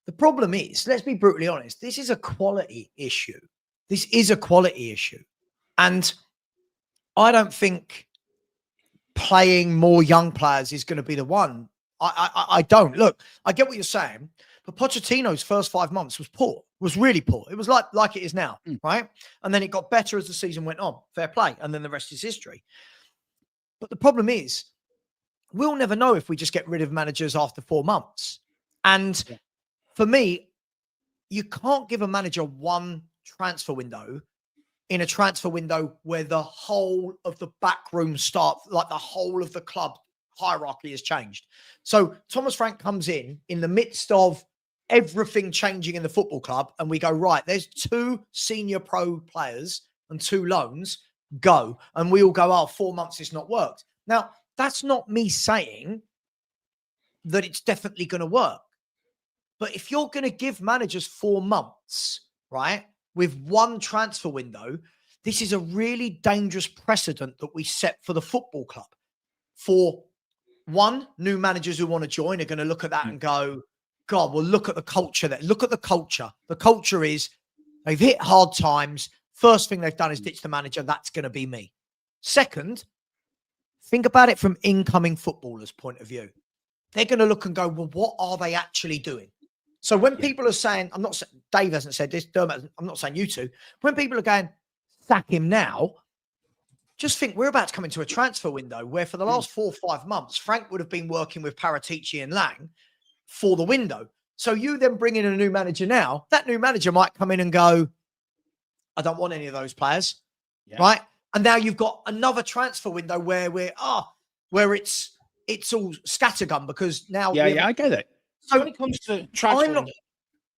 The problem is, let's be brutally honest, this is a quality issue. This is a quality issue. And I don't think playing more young players is going to be the one. I don't. Look, I get what you're saying, but Pochettino's first 5 months was poor, was really poor. It was like it is now, right? And then it got better as the season went on. Fair play. And then the rest is history. But the problem is, we'll never know if we just get rid of managers after 4 months. And for me, you can't give a manager one transfer window in a transfer window where the whole of the backroom staff, like the whole of the club hierarchy has changed. So Thomas Frank comes in the midst of everything changing in the football club, and we go, right, there's 2 senior pro players and 2 loans, go. And we all go, 4 months, it's not worked. Now, that's not me saying that it's definitely going to work. But if you're going to give managers 4 months, right, with one transfer window, this is a really dangerous precedent that we set for the football club. For one, new managers who want to join are going to look at that and go, God, well, look at the culture there. Look at the culture. The culture is they've hit hard times. First thing they've done is ditch the manager. That's going to be me. Second, think about it from incoming footballers' point of view. They're going to look and go, well, what are they actually doing? So when people are saying, I'm not saying, Dave hasn't said this, Dermot, I'm not saying you two. When people are going, sack him now, just think we're about to come into a transfer window where for the last 4 or 5 months, Frank would have been working with Paratici and Lang for the window. So you then bring in a new manager now, that new manager might come in and go, I don't want any of those players, right? And now you've got another transfer window where it's all scattergun because now... I get it. So when it comes to transfer window,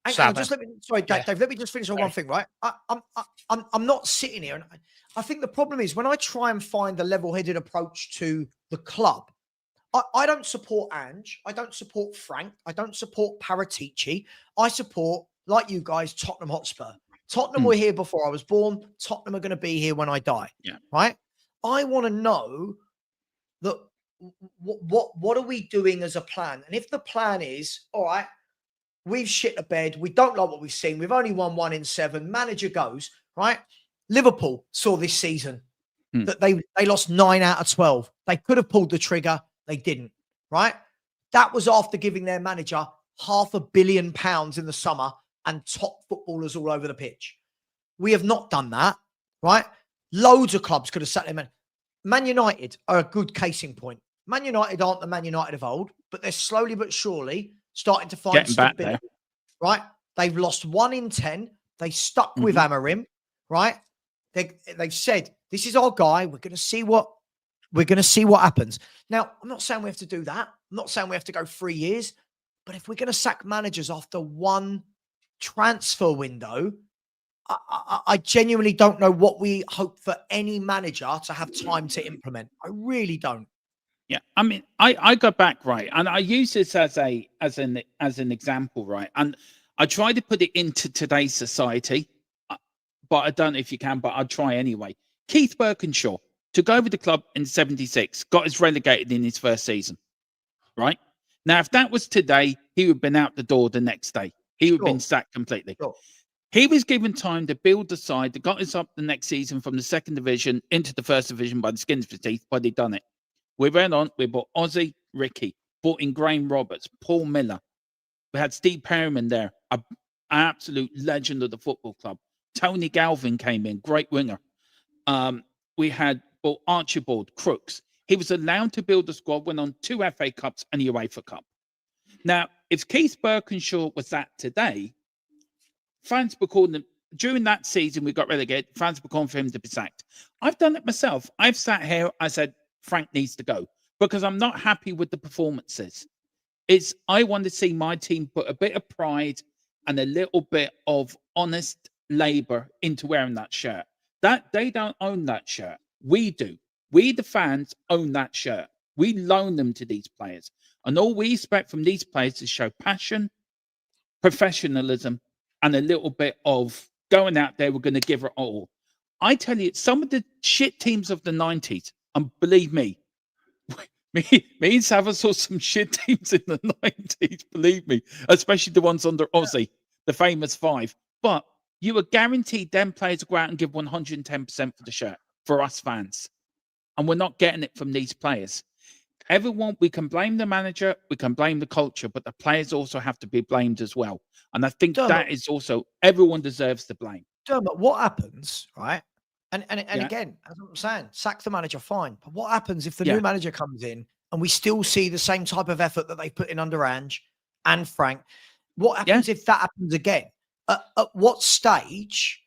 Dave, let me just finish on one thing, right? I'm not sitting here, and I think the problem is when I try and find a level-headed approach to the club, I don't support Ange, I don't support Frank, I don't support Paratici. I support, like you guys, Tottenham Hotspur. Tottenham were here before I was born. Tottenham are going to be here when I die. Right? I want to know that what are we doing as a plan? And if the plan is, all right, we've shit a bed, we don't like what we've seen, we've only won 1 in 7, manager goes, right? Liverpool saw this season that they lost 9 out of 12. They could have pulled the trigger, they didn't, right? That was after giving their manager £500 million in the summer and top footballers all over the pitch. We have not done that, right? Loads of clubs could have sat there. Man United are a good case in point. Man United aren't the Man United of old, but they're slowly but surely starting to find stability, right? They've lost 1 in 10. They stuck with Amorim, right? They've said, this is our guy. We're going to see what happens. Now, I'm not saying we have to do that. I'm not saying we have to go 3 years, But if we're going to sack managers after one transfer window, I genuinely don't know what we hope for any manager to have time to implement. I really don't. Yeah, I mean, I go back, right, and I use this as an example, right, and I try to put it into today's society, but I don't know if you can, but I'll try anyway. Keith Birkinshaw took over the club in '76, got us relegated in his first season, right? Now, if that was today, he would have been out the door the next day. He would have been sacked completely. Sure. He was given time to build the side that got us up the next season from the second division into the first division by the skin of his teeth, but he'd done it. We went on, we bought Ozzy, Ricky, bought in Graham Roberts, Paul Miller. We had Steve Perryman there, an absolute legend of the football club. Tony Galvin came in, great winger. We had bought Archibald, Crooks. He was allowed to build a squad, went on 2 FA Cups and a UEFA Cup. Now, if Keith Birkinshaw was that today, fans were calling him, during that season we got relegated, fans were calling for him to be sacked. I've done it myself. I've sat here, I said, Frank needs to go because I'm not happy with the performances. I want to see my team put a bit of pride and a little bit of honest labor into wearing that shirt. That they don't own that shirt. We do. We, the fans, own that shirt. We loan them to these players. And all we expect from these players is show passion, professionalism, and a little bit of going out there, we're going to give it all. I tell you, some of the shit teams of the 90s, and believe me, me and Sava saw some shit teams in the 90s, believe me, especially the ones under Ozzy, the famous 5. But you were guaranteed them players to go out and give 110% for the shirt, for us fans. And we're not getting it from these players. Everyone, we can blame the manager, we can blame the culture, but the players also have to be blamed as well. And I think that is also, everyone deserves the blame. Dermot, what happens, right? And again, as I'm saying, sack the manager, fine. But what happens if the new manager comes in and we still see the same type of effort that they put in under Ange and Frank? What happens if that happens again? At what stage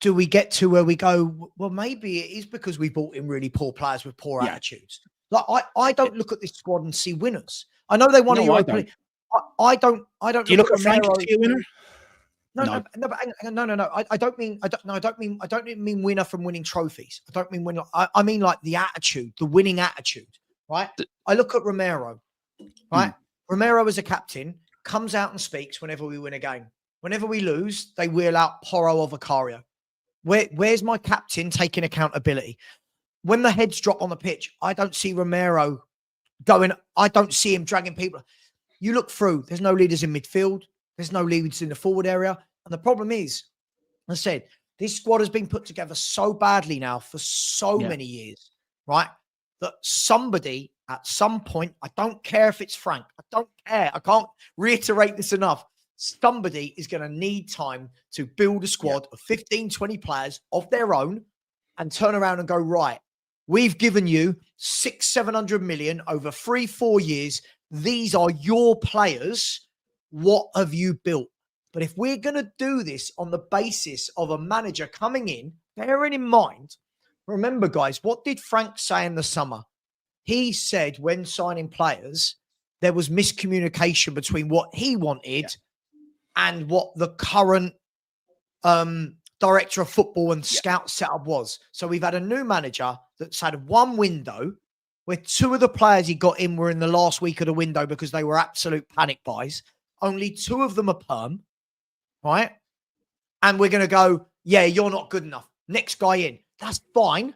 do we get to where we go, well, maybe it is because we brought in really poor players with poor attitudes? Like I don't look at this squad and see winners. I know they won a Europa League. I don't. Do you look at Frank to see a winner? No. I don't mean winner from winning trophies. I don't mean winner. I mean like the attitude, the winning attitude, right? I look at Romero, right? Romero as a captain comes out and speaks whenever we win a game. Whenever we lose, they wheel out Porro or Vicario. Where's my captain taking accountability? When the heads drop on the pitch, I don't see Romero going. I don't see him dragging people. You look through. There's no leaders in midfield. There's no leads in the forward area. And the problem is, as I said, this squad has been put together so badly now for so many years, right? That somebody at some point, I don't care if it's Frank, I don't care. I can't reiterate this enough. Somebody is going to need time to build a squad of 15, 20 players of their own and turn around and go, right, we've given you 600-700 million over 3-4 years. These are your players. What have you built? But if we're going to do this on the basis of a manager coming in, bearing in mind, remember, guys, what did Frank say in the summer? He said when signing players, there was miscommunication between what he wanted and what the current director of football and scout setup was. So we've had a new manager that's had one window where 2 of the players he got in were in the last week of the window because they were absolute panic buys. Only 2 of them are perm, right? And we're going to go, yeah, you're not good enough. Next guy in. That's fine.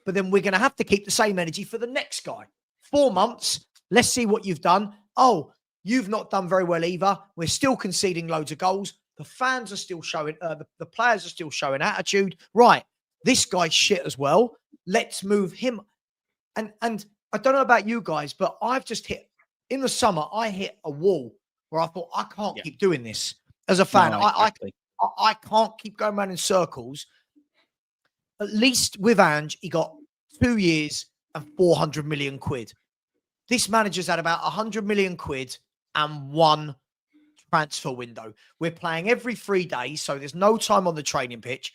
But then we're going to have to keep the same energy for the next guy. 4 months. Let's see what you've done. Oh, you've not done very well either. We're still conceding loads of goals. The fans are still showing, the players are still showing attitude. Right. This guy's shit as well. Let's move him. And I don't know about you guys, but I've just hit, in the summer, I hit a wall where I thought, I can't keep doing this as a fan. No, exactly. I can't keep going around in circles. At least with Ange, he got 2 years and 400 million quid. This manager's had about 100 million quid and 1 transfer window. We're playing every 3 days, so there's no time on the training pitch.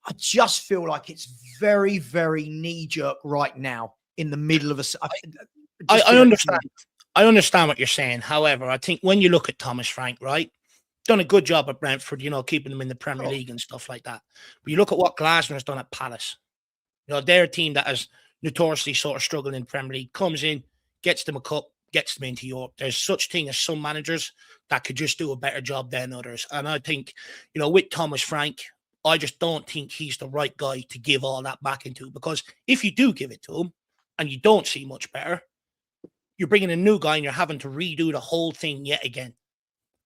I just feel like it's very, very knee-jerk right now in the middle of a... I understand. I understand what you're saying. However, I think when you look at Thomas Frank, right, done a good job at Brentford, keeping them in the Premier League and stuff like that. But you look at what Glasner has done at Palace. They're a team that has notoriously sort of struggled in Premier League, comes in, gets them a cup, gets them into Europe. There's such thing as some managers that could just do a better job than others. And I think, with Thomas Frank, I just don't think he's the right guy to give all that back into, because if you do give it to him and you don't see much better, you're bringing a new guy and you're having to redo the whole thing yet again.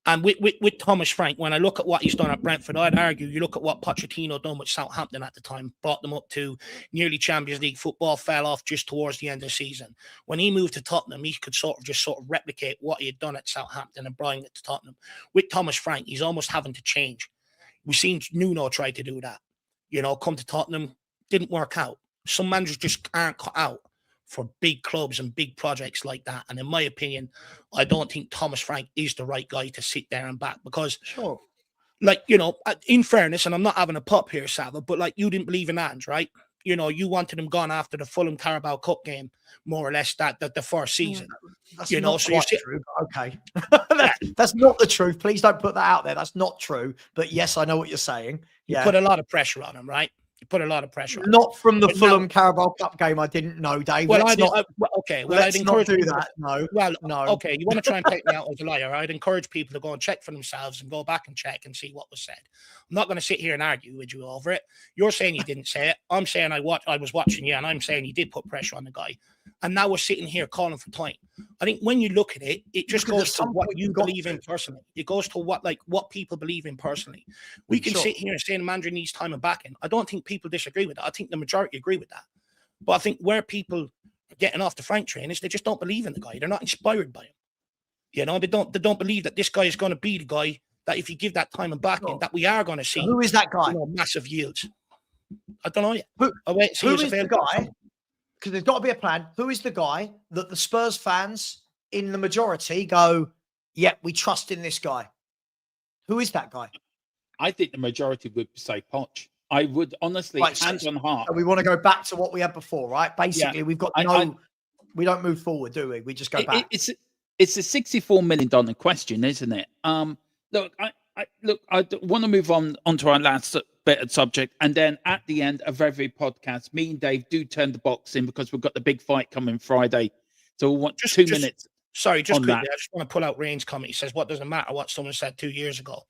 And with Thomas Frank, when I look at what he's done at Brentford, I'd argue you look at what Pochettino done with Southampton at the time, brought them up to nearly Champions League football, fell off just towards the end of the season. When he moved to Tottenham, he could sort of replicate what he had done at Southampton and bring it to Tottenham. With Thomas Frank, he's almost having to change. We've seen Nuno try to do that. Come to Tottenham, didn't work out. Some managers just aren't cut out for big clubs and big projects like that. And in my opinion, I don't think Thomas Frank is the right guy to sit there and back, because Sure. In fairness, and I'm not having a pop here, Sava, but you didn't believe in Ange, right? You wanted him gone after the Fulham Carabao Cup game, more or less, that the first season. That's so not you're quite true. Okay. That's not the truth. Please don't put that out there. That's not true. But yes, I know what you're saying. You put a lot of pressure on him, right? You put a lot of pressure on him. Not from the But Fulham Carabao Cup game. I didn't know, Dave. Well, Let's not I'd encourage do people that. No. Well, No. okay, you want to try and take me out as a liar? I'd encourage people to go and check for themselves and go back and check and see what was said. I'm not going to sit here and argue with you over it. You're saying you didn't say it. I'm saying I was watching you, and I'm saying you did put pressure on the guy. And now we're sitting here calling for time. I think when you look at it, it just Because goes at to some what point you you've got believe in to. personally. It goes to what people believe in personally. We can Sure. sit here and say the manager needs time and backing. I don't think people disagree with that. I think the majority agree with that. But I think where people are getting off the Frank train is they just don't believe in the guy. They're not inspired by him. They don't believe that this guy is going to be the guy that if you give that time and backing, Sure. that we are going to see Who is that guy? massive yields. I don't know yet. Who- I'll wait and see Who who's is the available. guy? Because there's got to be a plan. Who is the guy that the Spurs fans in the majority go, yeah, we trust in this guy? Who is that guy? I think the majority would say Poch. I would honestly, Right, so- hands on heart. So we want to go back to what we had before, right? Basically, we've got we don't move forward, do we? We just go back. It's a $64 million question, isn't it? Look, I want to move on onto our last bit of subject, and then at the end of every podcast, me and Dave do turn the box in because we've got the big fight coming Friday. So we want 2 minutes. Sorry, just on quickly, that. I just want to pull out Rain's comment. He says, what doesn't matter what someone said 2 years ago.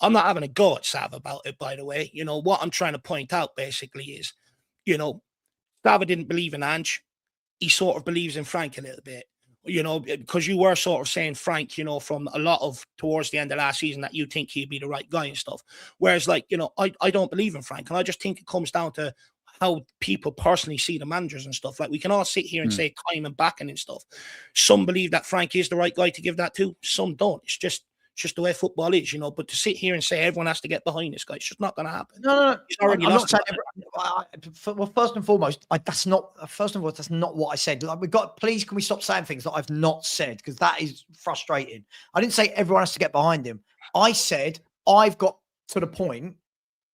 I'm not having a go at Sav about it, by the way. What I'm trying to point out basically is, Sav didn't believe in Ange. He sort of believes in Frank a little bit, because you were sort of saying Frank, from a lot of towards the end of last season that you think he'd be the right guy and stuff. Whereas, I don't believe in Frank. And I just think it comes down to how people personally see the managers and stuff. Like, we can all sit here and say time and backing and stuff. Some believe that Frank is the right guy to give that to. Some don't. It's just the way football is, But to sit here and say everyone has to get behind this guy, it's just not going to happen. No. He's already I'm not lost saying it. well, first and foremost, that's not what I said. Please, can we stop saying things that I've not said? Because that is frustrating. I didn't say everyone has to get behind him. I said I've got to the point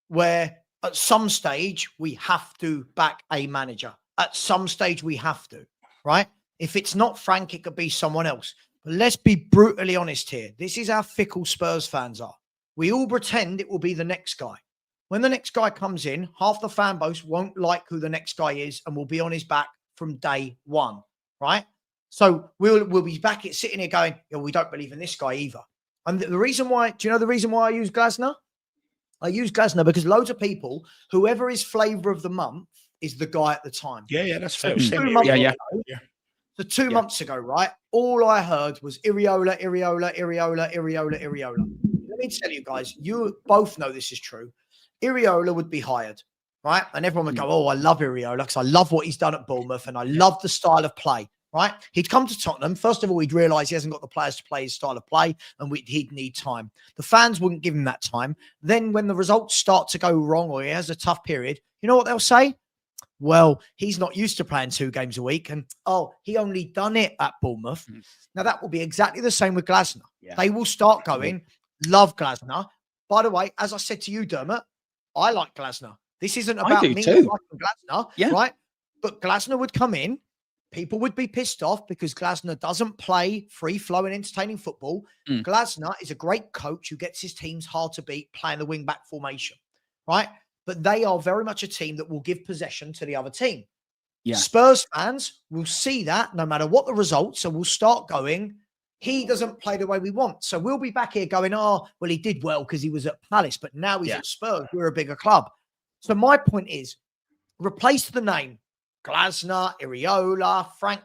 where at some stage we have to back a manager. At some stage we have to, right? If it's not Frank, it could be someone else. But let's be brutally honest here. This is how fickle Spurs fans are. We all pretend it will be the next guy. When the next guy comes in, half the fan base won't like who the next guy is and will be on his back from day one, right? So we'll be back at sitting here going, yeah, we don't believe in this guy either. And the reason why, do you know the reason why I use Glasner? I use Glasner because loads of people, whoever is flavour of the month is the guy at the time. Yeah, that's fair. So 2 months Yeah. ago, So 2 months ago, right, all I heard was Iriola. Let me tell you guys, you both know this is true. Iriola would be hired, right? And everyone would go, oh, I love Iriola because I love what he's done at Bournemouth and I love the style of play, right? He'd come to Tottenham. First of all, he'd realise he hasn't got the players to play his style of play and he'd need time. The fans wouldn't give him that time. Then when the results start to go wrong or he has a tough period, you know what they'll say? Well, he's not used to playing 2 games a week. And, he only done it at Bournemouth. Now, that will be exactly the same with Glasner. Yeah. They will start going, love Glasner. By the way, as I said to you, Dermot, I like Glasner. This isn't about do me too. liking Glasner, Yeah. right? But Glasner would come in people would be pissed off because Glasner doesn't play free-flowing, entertaining football. Mm. Glasner is a great coach who gets his teams hard to beat playing the wing-back formation, right? But they are very much a team that will give possession to the other team. Yeah. Spurs fans will see that no matter what the results, so we'll start going, he doesn't play the way we want. So we'll be back here going, oh, well, he did well because he was at Palace, but now he's at Spurs. We're a bigger club. So my point is, replace the name Glasner, Iriola, Frank.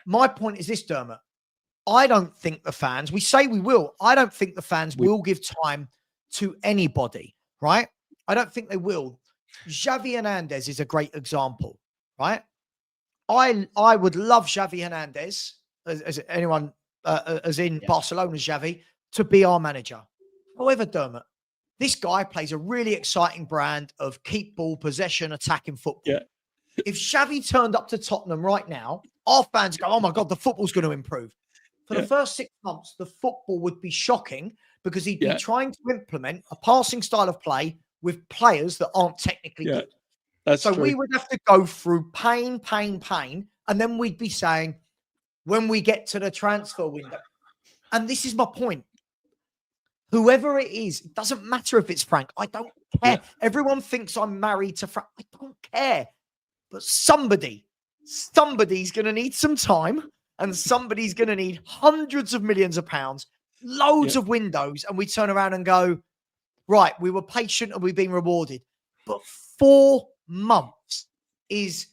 My point is this, Dermot. I don't think the fans, we say we will, I don't think the fans will give time to anybody, right? I don't think they will. Xavi Hernandez is a great example, right? I would love Xavi Hernandez, as anyone, as in Barcelona's Xavi, to be our manager. However, Dermot, this guy plays a really exciting brand of keep ball, possession, attacking football. Yeah. If Xavi turned up to Tottenham right now, our fans go, oh my God, the football's going to improve. For the first 6 months, the football would be shocking because he'd be trying to implement a passing style of play with players that aren't technically good. That's so true. we would have to go through pain, and then we'd be saying, when we get to the transfer window, and this is my point, whoever it is, it doesn't matter if it's Frank. I don't care. Everyone thinks I'm married to Frank. I don't care. But somebody's going to need some time, and somebody's going to need hundreds of millions of pounds, loads of windows, and we turn around and go, right, we were patient and we've been rewarded. But 4 months is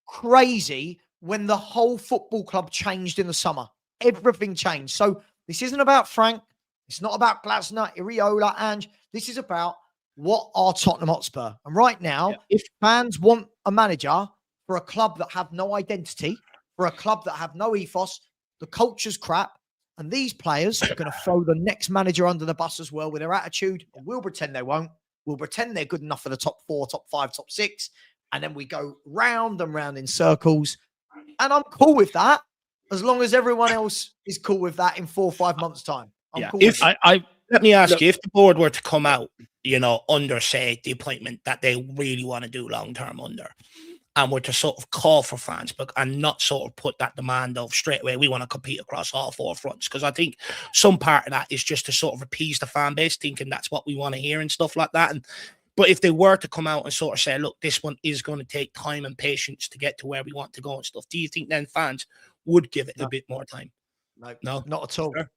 crazy when the whole football club changed in the summer. Everything changed. So this isn't about Frank. It's not about Glasner, Iriola, and this is about what are Tottenham Hotspur. And right now, if fans want a manager for a club that have no identity, for a club that have no ethos, the culture's crap, and these players are going to throw the next manager under the bus as well with their attitude. And we'll pretend they won't. We'll pretend they're good enough for the top 4, top 5, top 6. And then we go round and round in circles. And I'm cool with that, as long as everyone else is cool with that in 4 or 5 months' time. I'm cool with that. Let me ask you, if the board were to come out, under, say, the appointment that they really want to do long-term under, and were to sort of call for fans, and not sort of put that demand of straight away, we want to compete across all 4 fronts. Because I think some part of that is just to sort of appease the fan base, thinking that's what we want to hear and stuff like that. But if they were to come out and sort of say, look, this one is going to take time and patience to get to where we want to go and stuff, do you think then fans would give it a bit more time? No, not at all. Sure.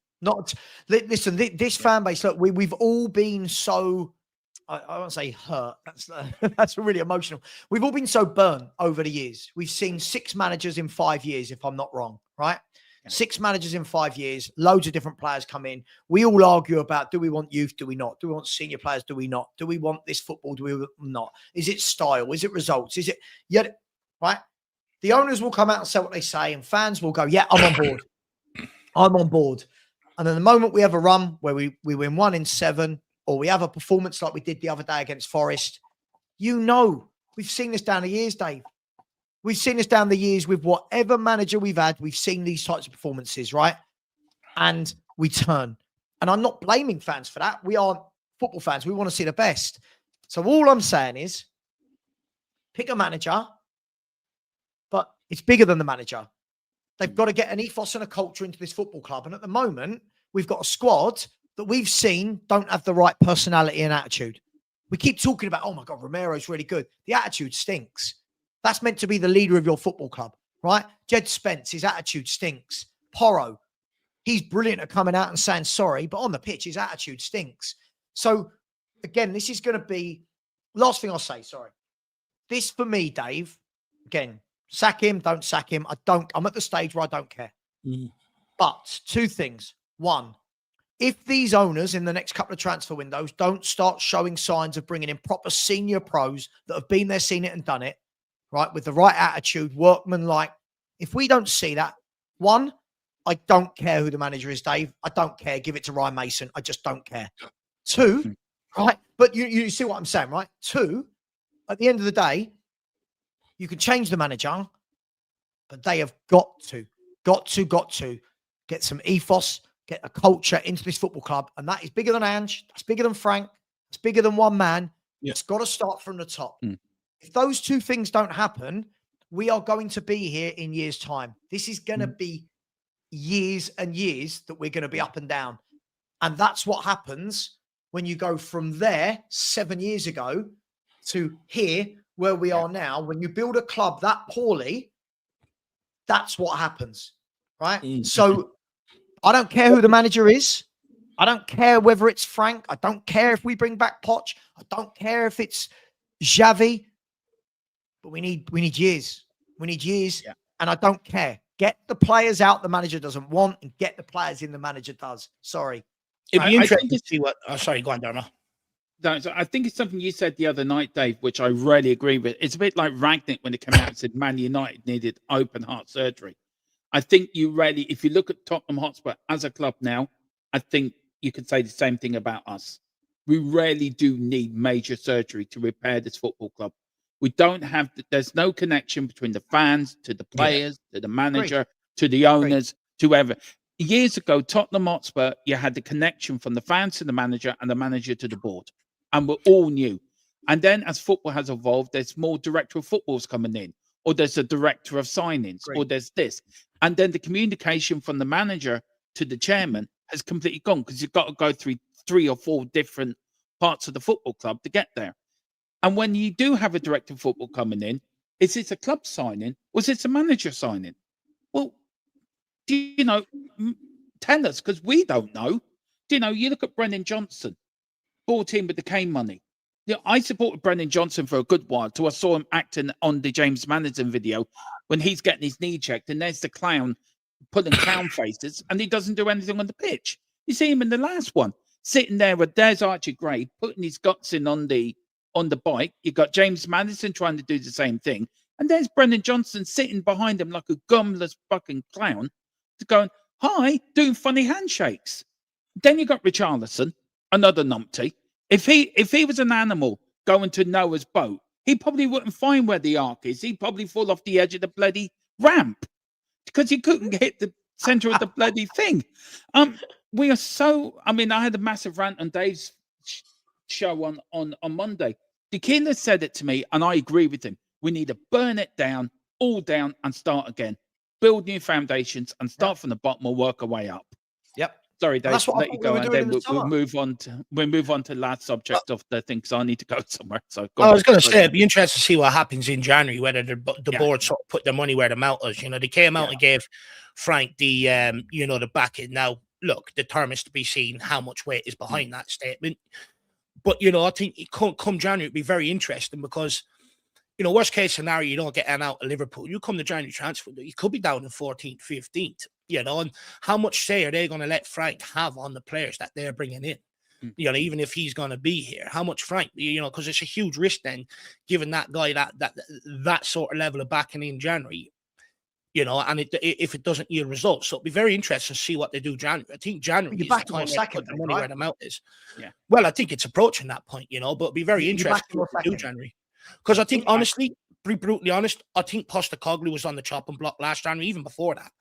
Listen, this fan base, look, we've all been so, I won't say hurt. That's really emotional. We've all been so burnt over the years. We've seen 6 managers in 5 years, if I'm not wrong, right? 6 managers in 5 years, loads of different players come in. We all argue about, do we want youth? Do we not? Do we want senior players? Do we not? Do we want this football? Do we not? Is it style? Is it results? Is it, right? The owners will come out and say what they say, and fans will go, yeah, I'm on board. I'm on board. And then the moment we have a run where we win 1 in 7, or we have a performance like we did the other day against Forest, we've seen this down the years, Dave. We've seen this down the years with whatever manager we've had. We've seen these types of performances, right? And we turn. And I'm not blaming fans for that. We are football fans. We want to see the best. So all I'm saying is pick a manager, but it's bigger than the manager. They've got to get an ethos and a culture into this football club. And at the moment, we've got a squad that we've seen don't have the right personality and attitude. We keep talking about, oh my God, Romero's really good. The attitude stinks. That's meant to be the leader of your football club, right? Jed Spence, his attitude stinks. Porro, he's brilliant at coming out and saying sorry, but on the pitch, his attitude stinks. So again, this is going to be, last thing I'll say, sorry. This for me, Dave, again, sack him, don't sack him. I'm at the stage where I don't care. But 2 things. 1, if these owners in the next couple of transfer windows don't start showing signs of bringing in proper senior pros that have been there, seen it and done it, right, with the right attitude, workmanlike, if we don't see that, 1, I don't care who the manager is, Dave. I don't care. Give it to Ryan Mason. I just don't care. 2, right, but you see what I'm saying, right? 2, at the end of the day, you can change the manager, but they have got to get some ethos, get a culture into this football club. And that is bigger than Ange. That's bigger than Frank. It's bigger than one man. It's got to start from the top. If those 2 things don't happen, we are going to be here in years' time. This is going to be years and years that we're going to be up and down. And that's what happens when you go from there 7 years ago to here where we are now. When you build a club that poorly, that's what happens, right? So I don't care who the manager is. I don't care whether it's Frank. I don't care if we bring back Poch. I don't care if it's Xavi. But we need years. We need years. Yeah. And I don't care. Get the players out the manager doesn't want and get the players in the manager does. Sorry. It'd be I interesting think to see what. Oh, sorry, go on, Dermot. No, so I think it's something you said the other night, Dave, which I really agree with. It's a bit like Ragnick when it came out and said Man United needed open heart surgery. I think you really, if you look at Tottenham Hotspur as a club now, I think you could say the same thing about us. We really do need major surgery to repair this football club. We don't have, there's no connection between the fans, to the players, to the manager, to the owners, to whoever. Years ago, Tottenham Hotspur, you had the connection from the fans to the manager and the manager to the board. And we're all new. And then as football has evolved, there's more director of footballs coming in, or there's a director of signings, or there's this. And then the communication from the manager to the chairman has completely gone because you've got to go through 3 or 4 different parts of the football club to get there. And when you do have a director of football coming in, is it a club signing or is it a manager signing? Well, do you know, tell us, because we don't know. Do you know, you look at Brennan Johnson, bought in with the Kane money. Yeah, I supported Brennan Johnson for a good while till I saw him acting on the James Madison video when he's getting his knee checked and there's the clown putting clown faces and he doesn't do anything on the pitch. You see him in the last one, sitting there with there's Archie Gray putting his guts in on the bike. You got James Madison trying to do the same thing. And there's Brendan Johnson sitting behind him like a gumless fucking clown, going, hi, doing funny handshakes. Then you got Richarlison, another numpty. If he was an animal going to Noah's boat, he probably wouldn't find where the ark is. He'd probably fall off the edge of the bloody ramp because he couldn't hit the center of the bloody thing. We are so, I mean, I had a massive rant on Dave's show on Monday. Tequila said it to me, and I agree with him. We need to burn it down, all down, and start again. Build new foundations and start from the bottom or work our way up. Yep. Sorry, Dave, That's what let you go, and then we'll move on to the last subject of the thing, because I need to go somewhere. So I was going to say, it'd be interesting to see what happens in January, whether the board sort of put their money where the mouth is. You know, they came out and gave Frank the the backing. Now, look, the term is to be seen how much weight is behind that statement. But, I think it come January, it'd be very interesting because, worst case scenario, you don't get an out of Liverpool. You come to January transfer, you could be down in 14th, 15th, and how much say are they going to let Frank have on the players that they're bringing in? Even if he's going to be here, how much Frank, because it's a huge risk then, giving that guy that sort of level of backing in January. And if it doesn't yield results. So it'll be very interesting to see what they do January. I think January is the time they put the money where the mouth is. Yeah. Well, I think it's approaching that point, but it'll be very interesting what they do January. Because I think, honestly, to be brutally honest, I think Postecoglou was on the chopping block last January, even before that.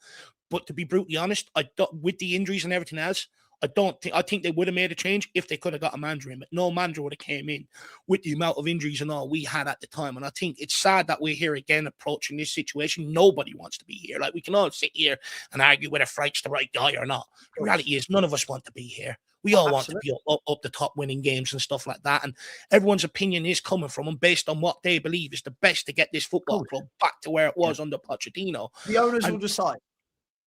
But to be brutally honest, with the injuries and everything else, I think they would have made a change if they could have got a manager in, but no manager would have came in with the amount of injuries and all we had at the time. And I think it's sad that we're here again approaching this situation. Nobody wants to be here. Like, we can all sit here and argue whether Frank's the right guy or not. The reality is none of us want to be here. We all want to be up the top, winning games and stuff like that. And everyone's opinion is coming from them based on what they believe is the best to get this football club back to where it was under Pochettino. The owners will decide.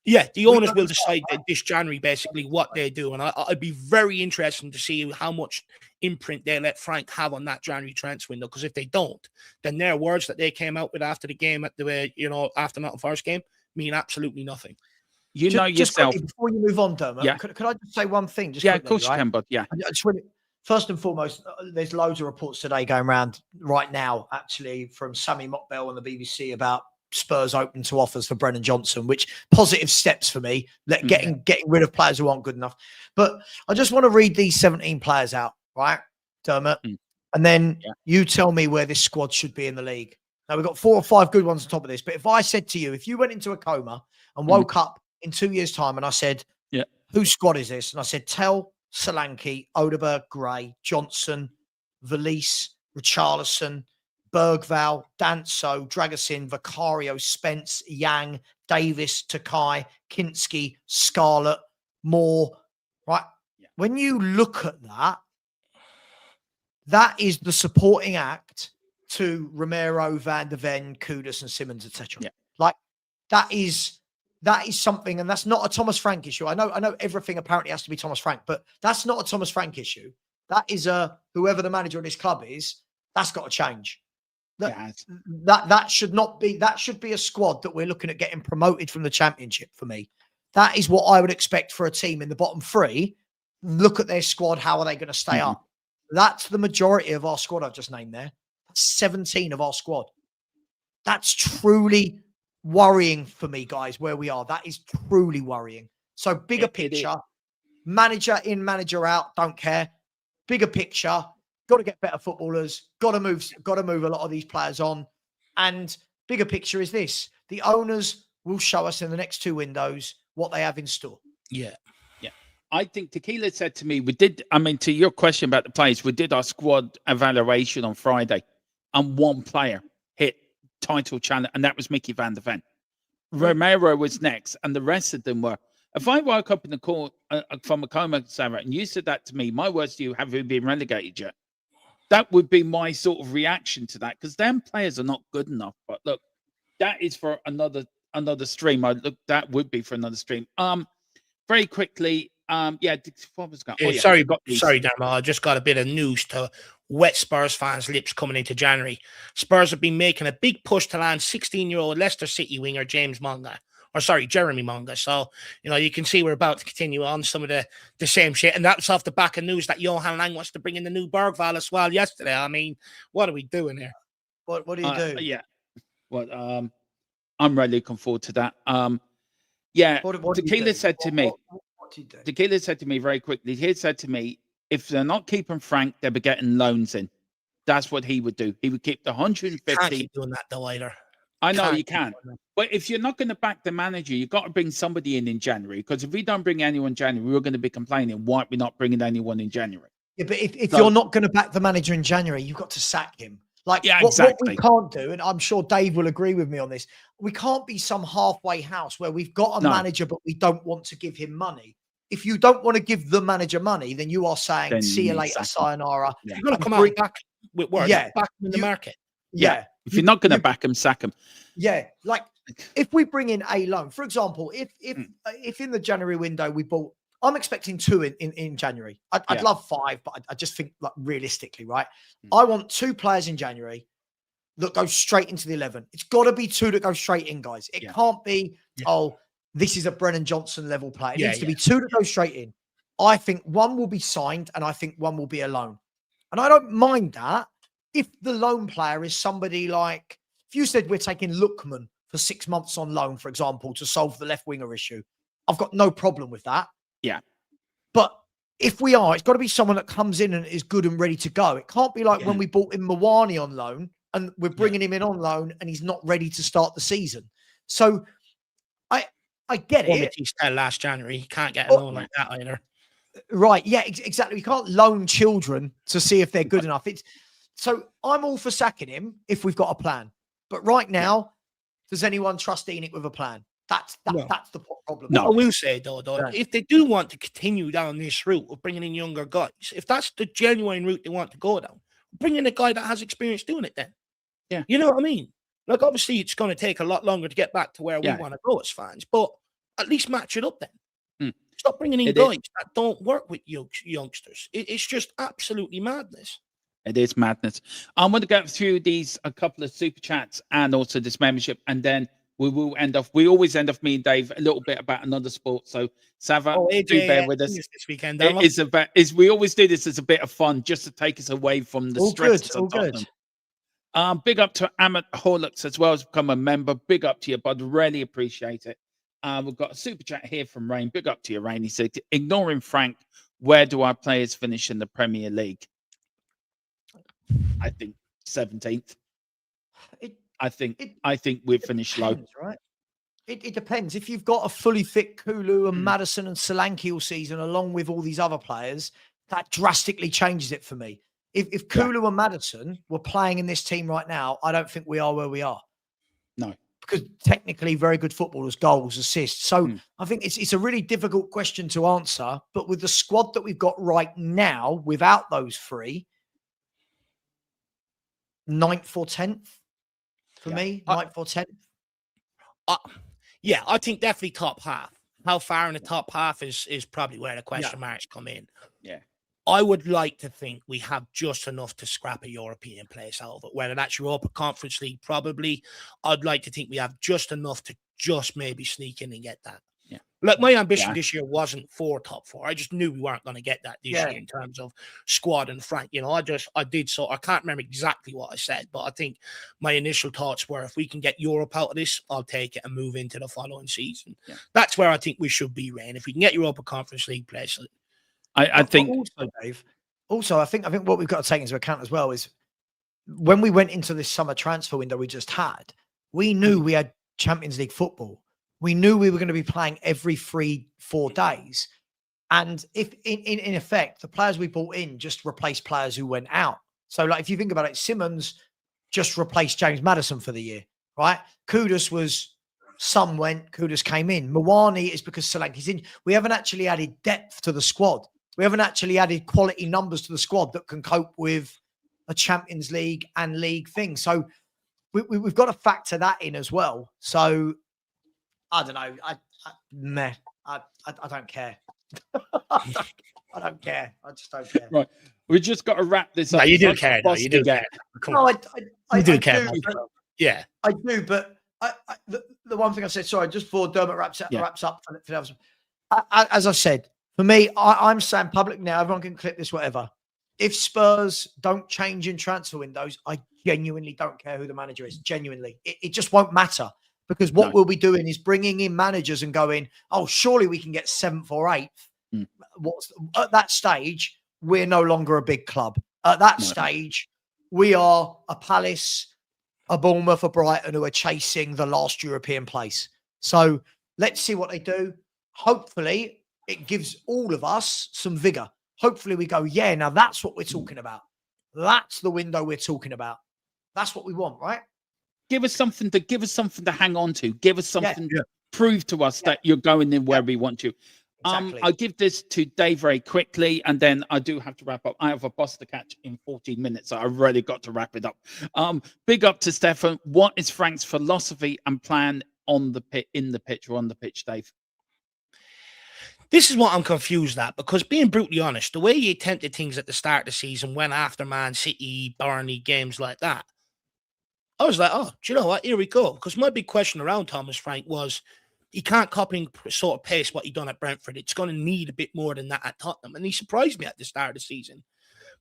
Yeah, the owners will decide this January basically what they do, and I'd be very interested to see how much imprint they let Frank have on that January transfer window. Because if they don't, then their words that they came out with after the game after Nottingham Forest game mean absolutely nothing. Yourself. Before you move on, Dermot, could I just say one thing? Just quickly, of course you can, but first and foremost, there's loads of reports today going around right now, actually, from Sammy Mockbell on the BBC about Spurs open to offers for Brennan Johnson, which positive steps for me, getting rid of players who aren't good enough. But I just want to read these 17 players out, right, Dermot? And then you tell me where this squad should be in the league. Now, we've got 4 or 5 good ones on top of this. But if I said to you, if you went into a coma and woke up in 2 years' time and I said, whose squad is this? And I said, Tell, Solanke, Odeberg, Gray, Johnson, Valise, Richarlison, Bergval, Danso, Dragosin, Vicario, Spence, Yang, Davis, Takai, Kinski, Scarlett, Moore, right? Yeah. When you look at that, that is the supporting act to Romero, Van de Ven, Kudus, and Simmons, etc. Yeah. Like that is something, and that's not a Thomas Frank issue. I know everything apparently has to be Thomas Frank, but that's not a Thomas Frank issue. That is whoever the manager of this club is, that's got to change. That should not be, that should be a squad that we're looking at getting promoted from the Championship for me. That is what I would expect for a team in the bottom three. Look at their squad. How are they going to stay up? That's the majority of our squad I've just named there. That's 17 of our squad. That's truly worrying for me, guys, where we are. That is truly worrying. So bigger picture, manager in, manager out, don't care. Bigger picture, got to get better footballers, got to move a lot of these players on. And bigger picture is this: the owners will show us in the next 2 windows what they have in store. Yeah. I think Tequila said to me, to your question about the players, we did our squad evaluation on Friday, and one player hit title challenge, and that was Mickey Van der Ven. Romero was next, and the rest of them were. If I woke up in the call from a coma, Sarah, and you said that to me, my words to you, have you been relegated yet? That would be my sort of reaction to that, because them players are not good enough. But look, that is for another stream. That would be for another stream. Very quickly. What was going? Sorry, Dermot. I just got a bit of news to wet Spurs fans' lips coming into January. Spurs have been making a big push to land 16-year-old Leicester City winger Jeremy Monga. So, you can see we're about to continue on some of the same shit. And that's off the back of news that Johan Lang wants to bring in the new Bergval as well yesterday. I mean, what are we doing here? What do you do? Yeah. Well, I'm really looking forward to that. Tequila said to me, Tequila said to me very quickly, he said to me, if they're not keeping Frank, they'll be getting loans in. That's what he would do. He would keep the 150. Can't keep doing that though either. I know you can. But if you're not going to back the manager, you've got to bring somebody in January. Because if we don't bring anyone in January, we're going to be complaining, why are we not bringing anyone in January? Yeah, but if you're not going to back the manager in January, you've got to sack him. What we can't do, and I'm sure Dave will agree with me on this, we can't be some halfway house where we've got a manager, but we don't want to give him money. If you don't want to give the manager money, then you are saying, see you later, sayonara. Yeah. You're going to come out back with words, back him in the market. Yeah. If you're not going to back him, sack him. Yeah. Like if we bring in a loan, for example, if in the January window we bought, I'm expecting 2 in January. I'd love 5, but I just think like realistically, right? I want 2 players in January that go straight into the 11. It's got to be 2 that go straight in, guys. It can't be, this is a Brennan Johnson level player. It needs to be 2 that go straight in. I think 1 will be signed, and I think 1 will be a loan. And I don't mind that if the loan player is somebody like, if you said we're taking Lookman for 6 months on loan, for example, to solve the left winger issue, I've got no problem with that. Yeah. But if we are, it's got to be someone that comes in and is good and ready to go. It can't be like when we bought in Mawani on loan and we're bringing him in on loan and he's not ready to start the season. So I get it. He said last January, he can't get a loan like that either. Right. Yeah, exactly. We can't loan children to see if they're good enough. So I'm all for sacking him if we've got a plan. But right now, does anyone trust Enoch with a plan? That's the problem. No, I will say though, if they do want to continue down this route of bringing in younger guys, if that's the genuine route they want to go down, bring in a guy that has experience doing it then. Yeah. You know what I mean? Like, obviously, it's going to take a lot longer to get back to where we want to go as fans, but at least match it up then. Stop bringing in guys that don't work with youngsters. It's just absolutely madness. It is madness. I'm going to go through a couple of super chats and also this membership, and then we will end off. We always end off, me and Dave, a little bit about another sport. So, Sava, do bear with us. This weekend, we always do this as a bit of fun, just to take us away from the stress of Tottenham. Big up to Amit Horlux as well as become a member. Big up to you, bud. Really appreciate it. We've got a super chat here from Rain. Big up to you, Rain. He said, ignoring Frank, where do our players finish in the Premier League? I think 17th. I think we've finished low. Right? It depends. If you've got a fully fit Kulu and Madison and Solanke all season, along with all these other players, that drastically changes it for me. If Kulu and Maddison were playing in this team right now, I don't think we are where we are. No. Because technically very good footballers, goals, assists. So I think it's a really difficult question to answer. But with the squad that we've got right now, without those three, 9th or 10th for me, 9th or 10th. Yeah, I think definitely top half. How far in the top half is probably where the question marks come in. Yeah. I would like to think we have just enough to scrap a European place out of it. Whether that's Europa Conference League, probably. I'd like to think we have just enough to just maybe sneak in and get that. Yeah. Like my ambition this year wasn't for top four. I just knew we weren't going to get that this year in terms of squad and Frank. You know, I can't remember exactly what I said, but I think my initial thoughts were if we can get Europe out of this, I'll take it and move into the following season. Yeah. That's where I think we should be, Rain. If we can get Europa Conference League place. I think also, Dave. Also, I think what we've got to take into account as well is when we went into this summer transfer window we just had, we knew we had Champions League football. We knew we were going to be playing every 3-4 days. And if in effect, the players we brought in just replaced players who went out. So like, if you think about it, Simmons just replaced James Maddison for the year, right? Kudus Kudus came in. Mawani is because Solanke's in. We haven't actually added depth to the squad. We haven't actually added quality numbers to the squad that can cope with a Champions League and league thing. So we've got to factor that in as well. So I don't know. I don't care. I don't care. I just don't care. Right. We just got to wrap this up. No, you do care. No, you do care. Come on. I do care. Yeah. I do, but the one thing I said, sorry, just before Dermot wraps up. As I said, for me, I'm saying public now, everyone can clip this, whatever. If Spurs don't change in transfer windows, I genuinely don't care who the manager is. Genuinely. It just won't matter. Because what we'll be doing is bringing in managers and going, oh, surely we can get 7th or 8th. At that stage, we're no longer a big club. At that stage, we are a Palace, a Bournemouth, a Brighton who are chasing the last European place. So let's see what they do. Hopefully, it gives all of us some vigor. Hopefully, we go, yeah, now that's what we're talking about. That's the window we're talking about. That's what we want, right? Give us something to hang on to. Give us something to prove to us that you're going in where we want you. Exactly. I'll give this to Dave very quickly, and then I do have to wrap up. I have a bus to catch in 14 minutes, so I've really got to wrap it up. Big up to Stefan. What is Frank's philosophy and plan on the pitch, Dave? This is what I'm confused at, because being brutally honest, the way he attempted things at the start of the season, went after Man City, Burnley, games like that, I was like, oh, do you know what? Here we go. Because my big question around Thomas Frank was, he can't copy and sort of pace what he done at Brentford. It's going to need a bit more than that at Tottenham. And he surprised me at the start of the season.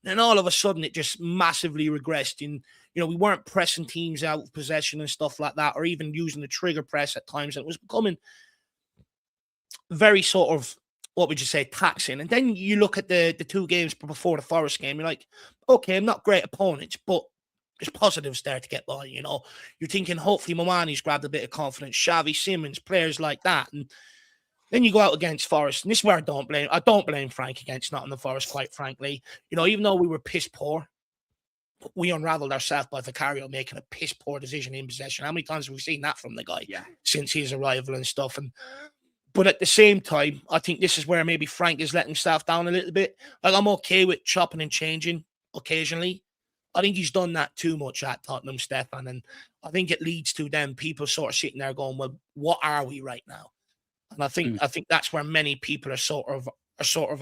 Then all of a sudden, it just massively regressed. We weren't pressing teams out of possession and stuff like that, or even using the trigger press at times. And it was becoming very sort of, what would you say, taxing. And then you look at the 2 games before the Forest game, you're like, okay, I'm not great opponents, but there's positives there to get by, You're thinking, hopefully, Mawani's grabbed a bit of confidence, Xavi, Simmons, players like that. And then you go out against Forest, and this is where I don't blame Frank against Nottingham Forest, quite frankly. Even though we were piss poor, we unravelled ourselves by Vicario making a piss poor decision in possession. How many times have we seen that from the guy since his arrival and stuff? But at the same time, I think this is where maybe Frank is letting himself down a little bit. Like, I'm okay with chopping and changing occasionally. I think he's done that too much at Tottenham, Stefan, and I think it leads to them people sort of sitting there going, "Well, what are we right now?" And I think that's where many people are sort of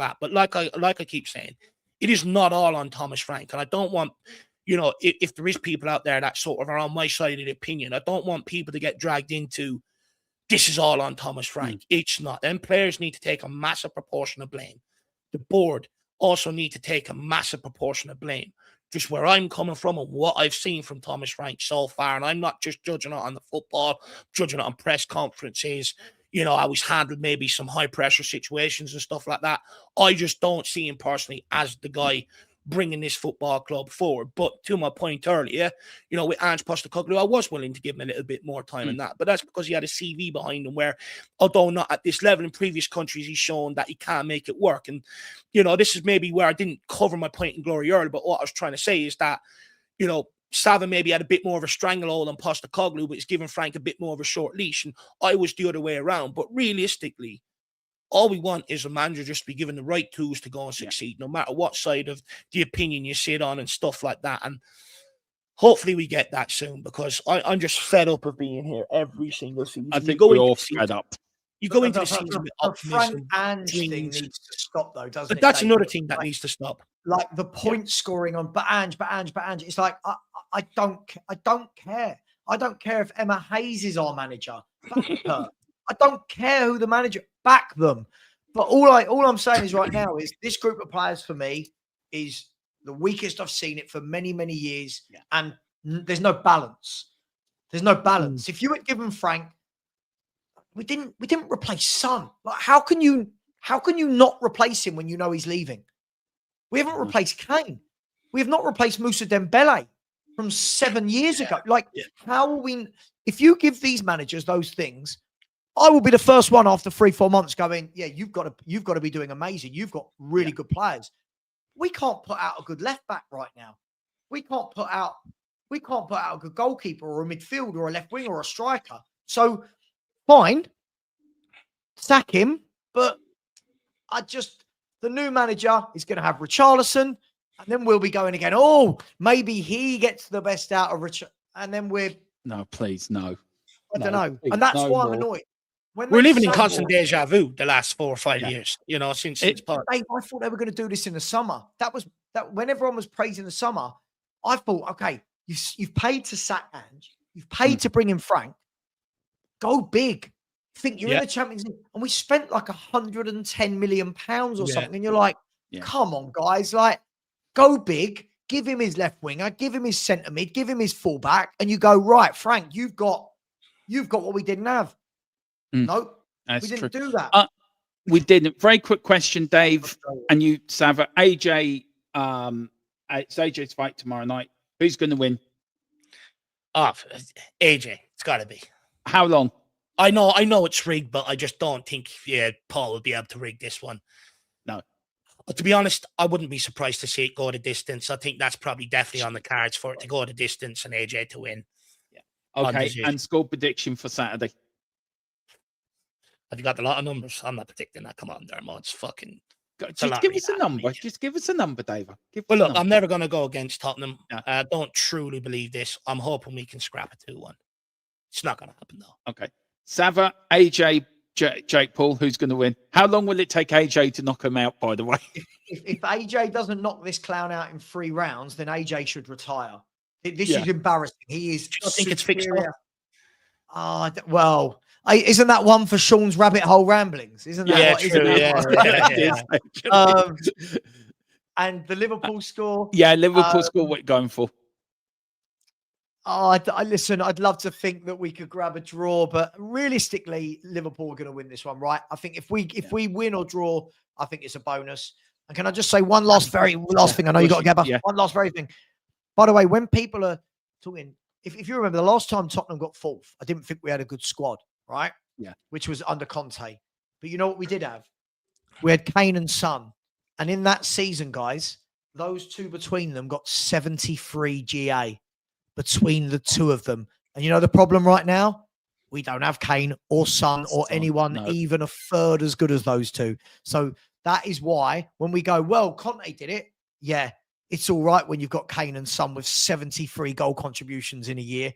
at. But like I keep saying, it is not all on Thomas Frank, and I don't want, if there is people out there that sort of are on my side of the opinion, I don't want people to get dragged into this is all on Thomas Frank. It's not. Them players need to take a massive proportion of blame. The board also need to take a massive proportion of blame. Just where I'm coming from and what I've seen from Thomas Frank so far. And I'm not just judging it on the football, judging it on press conferences, how he's handled maybe some high pressure situations and stuff like that. I just don't see him personally as the guy bringing this football club forward. But to my point earlier, with Ange Postecoglou, I was willing to give him a little bit more time in that. But that's because he had a CV behind him where, although not at this level in previous countries, he's shown that he can make it work. And, this is maybe where I didn't cover my point in glory earlier, but what I was trying to say is that, Sava maybe had a bit more of a stranglehold on Postecoglou, but he's given Frank a bit more of a short leash. And I was the other way around. But realistically, all we want is a manager just to be given the right tools to go and succeed, no matter what side of the opinion you sit on and stuff like that. And hopefully we get that soon, because I'm just fed up of being here every single season. I think we're all fed up. You go into the season with The optimism. Frank Ange thing needs to stop, though, doesn't But it? that's Dave? another thing that needs to stop. Like the point scoring on but Ange. It's like I don't care. I don't care if Emma Hayes is our manager. Back her. I don't care who the manager. Back them. But all I'm saying is right now is this group of players for me is the weakest I've seen it for many, many years, and there's no balance. There's no balance. If you had given Frank, we didn't replace Son. Like how can you not replace him when you know he's leaving? We haven't replaced Kane. We have not replaced Moussa Dembele from 7 years ago. Like how will we? If you give these managers those things, I will be the first one after 3-4 months going, yeah, you've got to be doing amazing. You've got really good players. We can't put out a good left back right now. We can't put out a good goalkeeper or a midfielder or a left winger or a striker. So fine, sack him. But the new manager is going to have Richarlison, and then we'll be going again. Oh, maybe he gets the best out of Richard, and then no, please, no. I don't know, please, and that's no why more. I'm annoyed. We're living in constant deja vu the last 4 or 5 years, since Dave, I thought they were going to do this in the summer. That when everyone was praising the summer, I thought, okay, you've paid to sack Ange, you've paid to bring in Frank, go big. Think you're in the Champions League, and we spent like £110 million or something, and you're like, come on, guys, like go big, give him his left winger, give him his centre mid, give him his fullback, and you go, right, Frank, you've got what we didn't have. No, we didn't do that. We didn't. Very quick question, Dave, and you, Sava. AJ, it's AJ's fight tomorrow night. Who's going to win? Oh, AJ. It's got to be. How long? I know it's rigged, but I just don't think Paul will be able to rig this one. No. But to be honest, I wouldn't be surprised to see it go the distance. I think that's probably definitely on the cards for it to go the distance and AJ to win. Yeah. Okay, and score prediction for Saturday. Have you got a lot of numbers? I'm not predicting that. Come on, Dermot. It's fucking... Just give us a number. Just give us a number, Dave. Well, look, I'm never going to go against Tottenham. I don't truly believe this. I'm hoping we can scrap a 2-1. It's not going to happen, though. Okay. Sava, AJ, Jake Paul, who's going to win? How long will it take AJ to knock him out, by the way? If AJ doesn't knock this clown out in 3 rounds, then AJ should retire. This is embarrassing. He is. I think it's fixed up. Well, isn't that one for Sean's rabbit hole ramblings? Isn't that? And the Liverpool score. Yeah, Liverpool score. What you're going for? Listen, I'd love to think that we could grab a draw, but realistically, Liverpool are going to win this one, right? I think if we win or draw, I think it's a bonus. And can I just say one last thing? I know you got to get one last very thing. By the way, when people are talking, if you remember the last time Tottenham got 4th, I didn't think we had a good squad, right? Yeah. Which was under Conte. But you know what we did have? We had Kane and Son. And in that season, guys, those two between them got 73 GA between the two of them. And you know the problem right now? We don't have Kane or Son or anyone even a third as good as those two. So that is why when we go, well, Conte did it. Yeah, it's all right when you've got Kane and Son with 73 goal contributions in a year.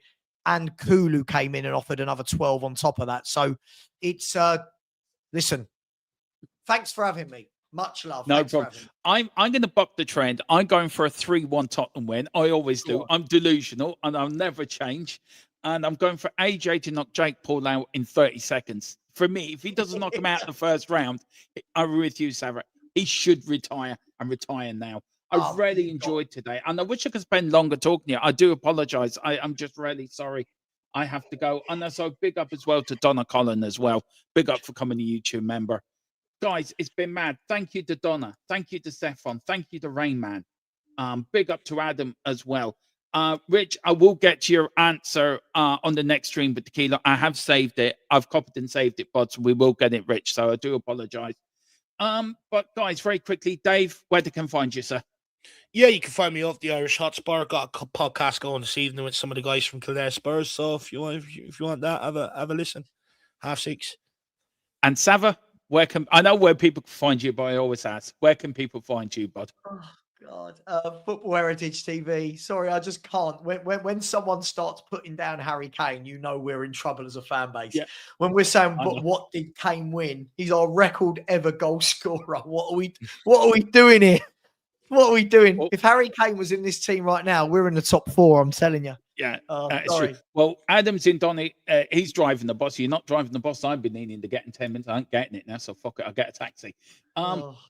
And Kulu came in and offered another 12 on top of that. So it's, listen, thanks for having me. Much love. No problem. I'm going to buck the trend. I'm going for a 3-1 Tottenham win. I always do. I'm delusional and I'll never change. And I'm going for AJ to knock Jake Paul out in 30 seconds. For me, if he doesn't knock him out in the first round, I'm with you, Sarah. He should retire and retire now. I've really enjoyed today. And I wish I could spend longer talking to you. I do apologize. I'm just really sorry. I have to go. And so big up as well to Donna Collin as well. Big up for coming a YouTube member. Guys, it's been mad. Thank you to Donna. Thank you to Stefan. Thank you to Rain Man. Big up to Adam as well. Rich, I will get your answer on the next stream with tequila. I have saved it. I've copied and saved it, but we will get it, Rich. So I do apologize. But guys, very quickly, Dave, where they can find you, sir? Yeah, you can find me off the Irish Hotspur. Got a podcast going this evening with some of the guys from Kildare Spurs. So if you want that, have a listen. 6:30. And Sava, I know where people can find you, but I always ask, where can people find you, bud? Oh God, Football Heritage TV. Sorry, I just can't. When someone starts putting down Harry Kane, you know we're in trouble as a fan base. Yeah. When we're saying, I but know. what did Kane win? He's our record ever goal scorer. What are we doing here? What are we doing? Well, if Harry Kane was in this team right now, we're in the top 4. I'm telling you. Yeah, it's sorry. true. Well, Adam's in Donny. He's driving the bus. You're not driving the bus. I've been needing to get in 10 minutes. I ain't getting it now, so fuck it. I'll get a taxi.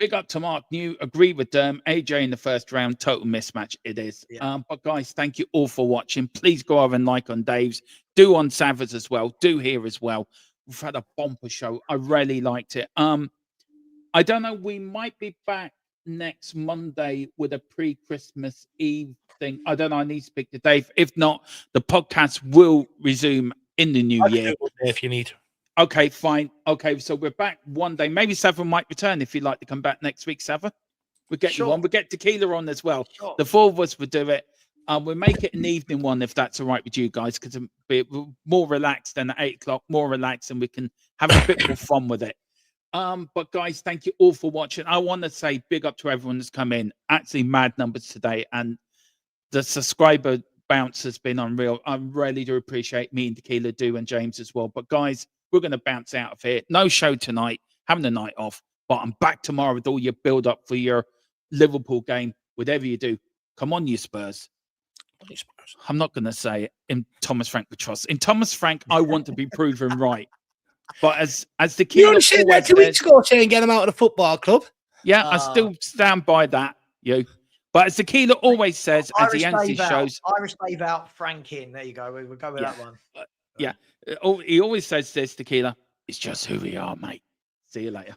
Big up to Mark New. Agree with AJ in the first round. Total mismatch. It is. Yeah. But guys, thank you all for watching. Please go over and like on Dave's. Do on Sava's as well. Do here as well. We've had a bumper show. I really liked it. I don't know. We might be back next Monday with a pre-Christmas Eve thing. I don't know. I need to speak to Dave. If not, the podcast will resume in the new year. If you need. Okay, fine. Okay, so we're back one day. Maybe Sava might return if you'd like to come back next week, Sava. We'll get you on. We'll get Tequila on as well. Sure. The 4 of us will do it. We'll make it an evening one if that's all right with you guys, because we're more relaxed than at 8 o'clock, more relaxed, and we can have a bit more fun with it. But guys, thank you all for watching. I want to say big up to everyone that's come in. Actually, mad numbers today, and the subscriber bounce has been unreal. I really do appreciate me and Tequila do and James as well. But guys, we're going to bounce out of here. No show tonight, having the night off. But I'm back tomorrow with all your build up for your Liverpool game. Whatever you do, come on, you Spurs. I'm not going to say it in Thomas Frank we trust. In Thomas Frank, I want to be proven right. But as the key, You only said that 2 weeks ago, saying get him out of the football club. Yeah, I still stand by that. But as Tequila always says, as he ends his shows, Irish Dave out, Frank in. There you go. We'll go with that one. Yeah, he always says this, Tequila. It's just who we are, mate. See you later.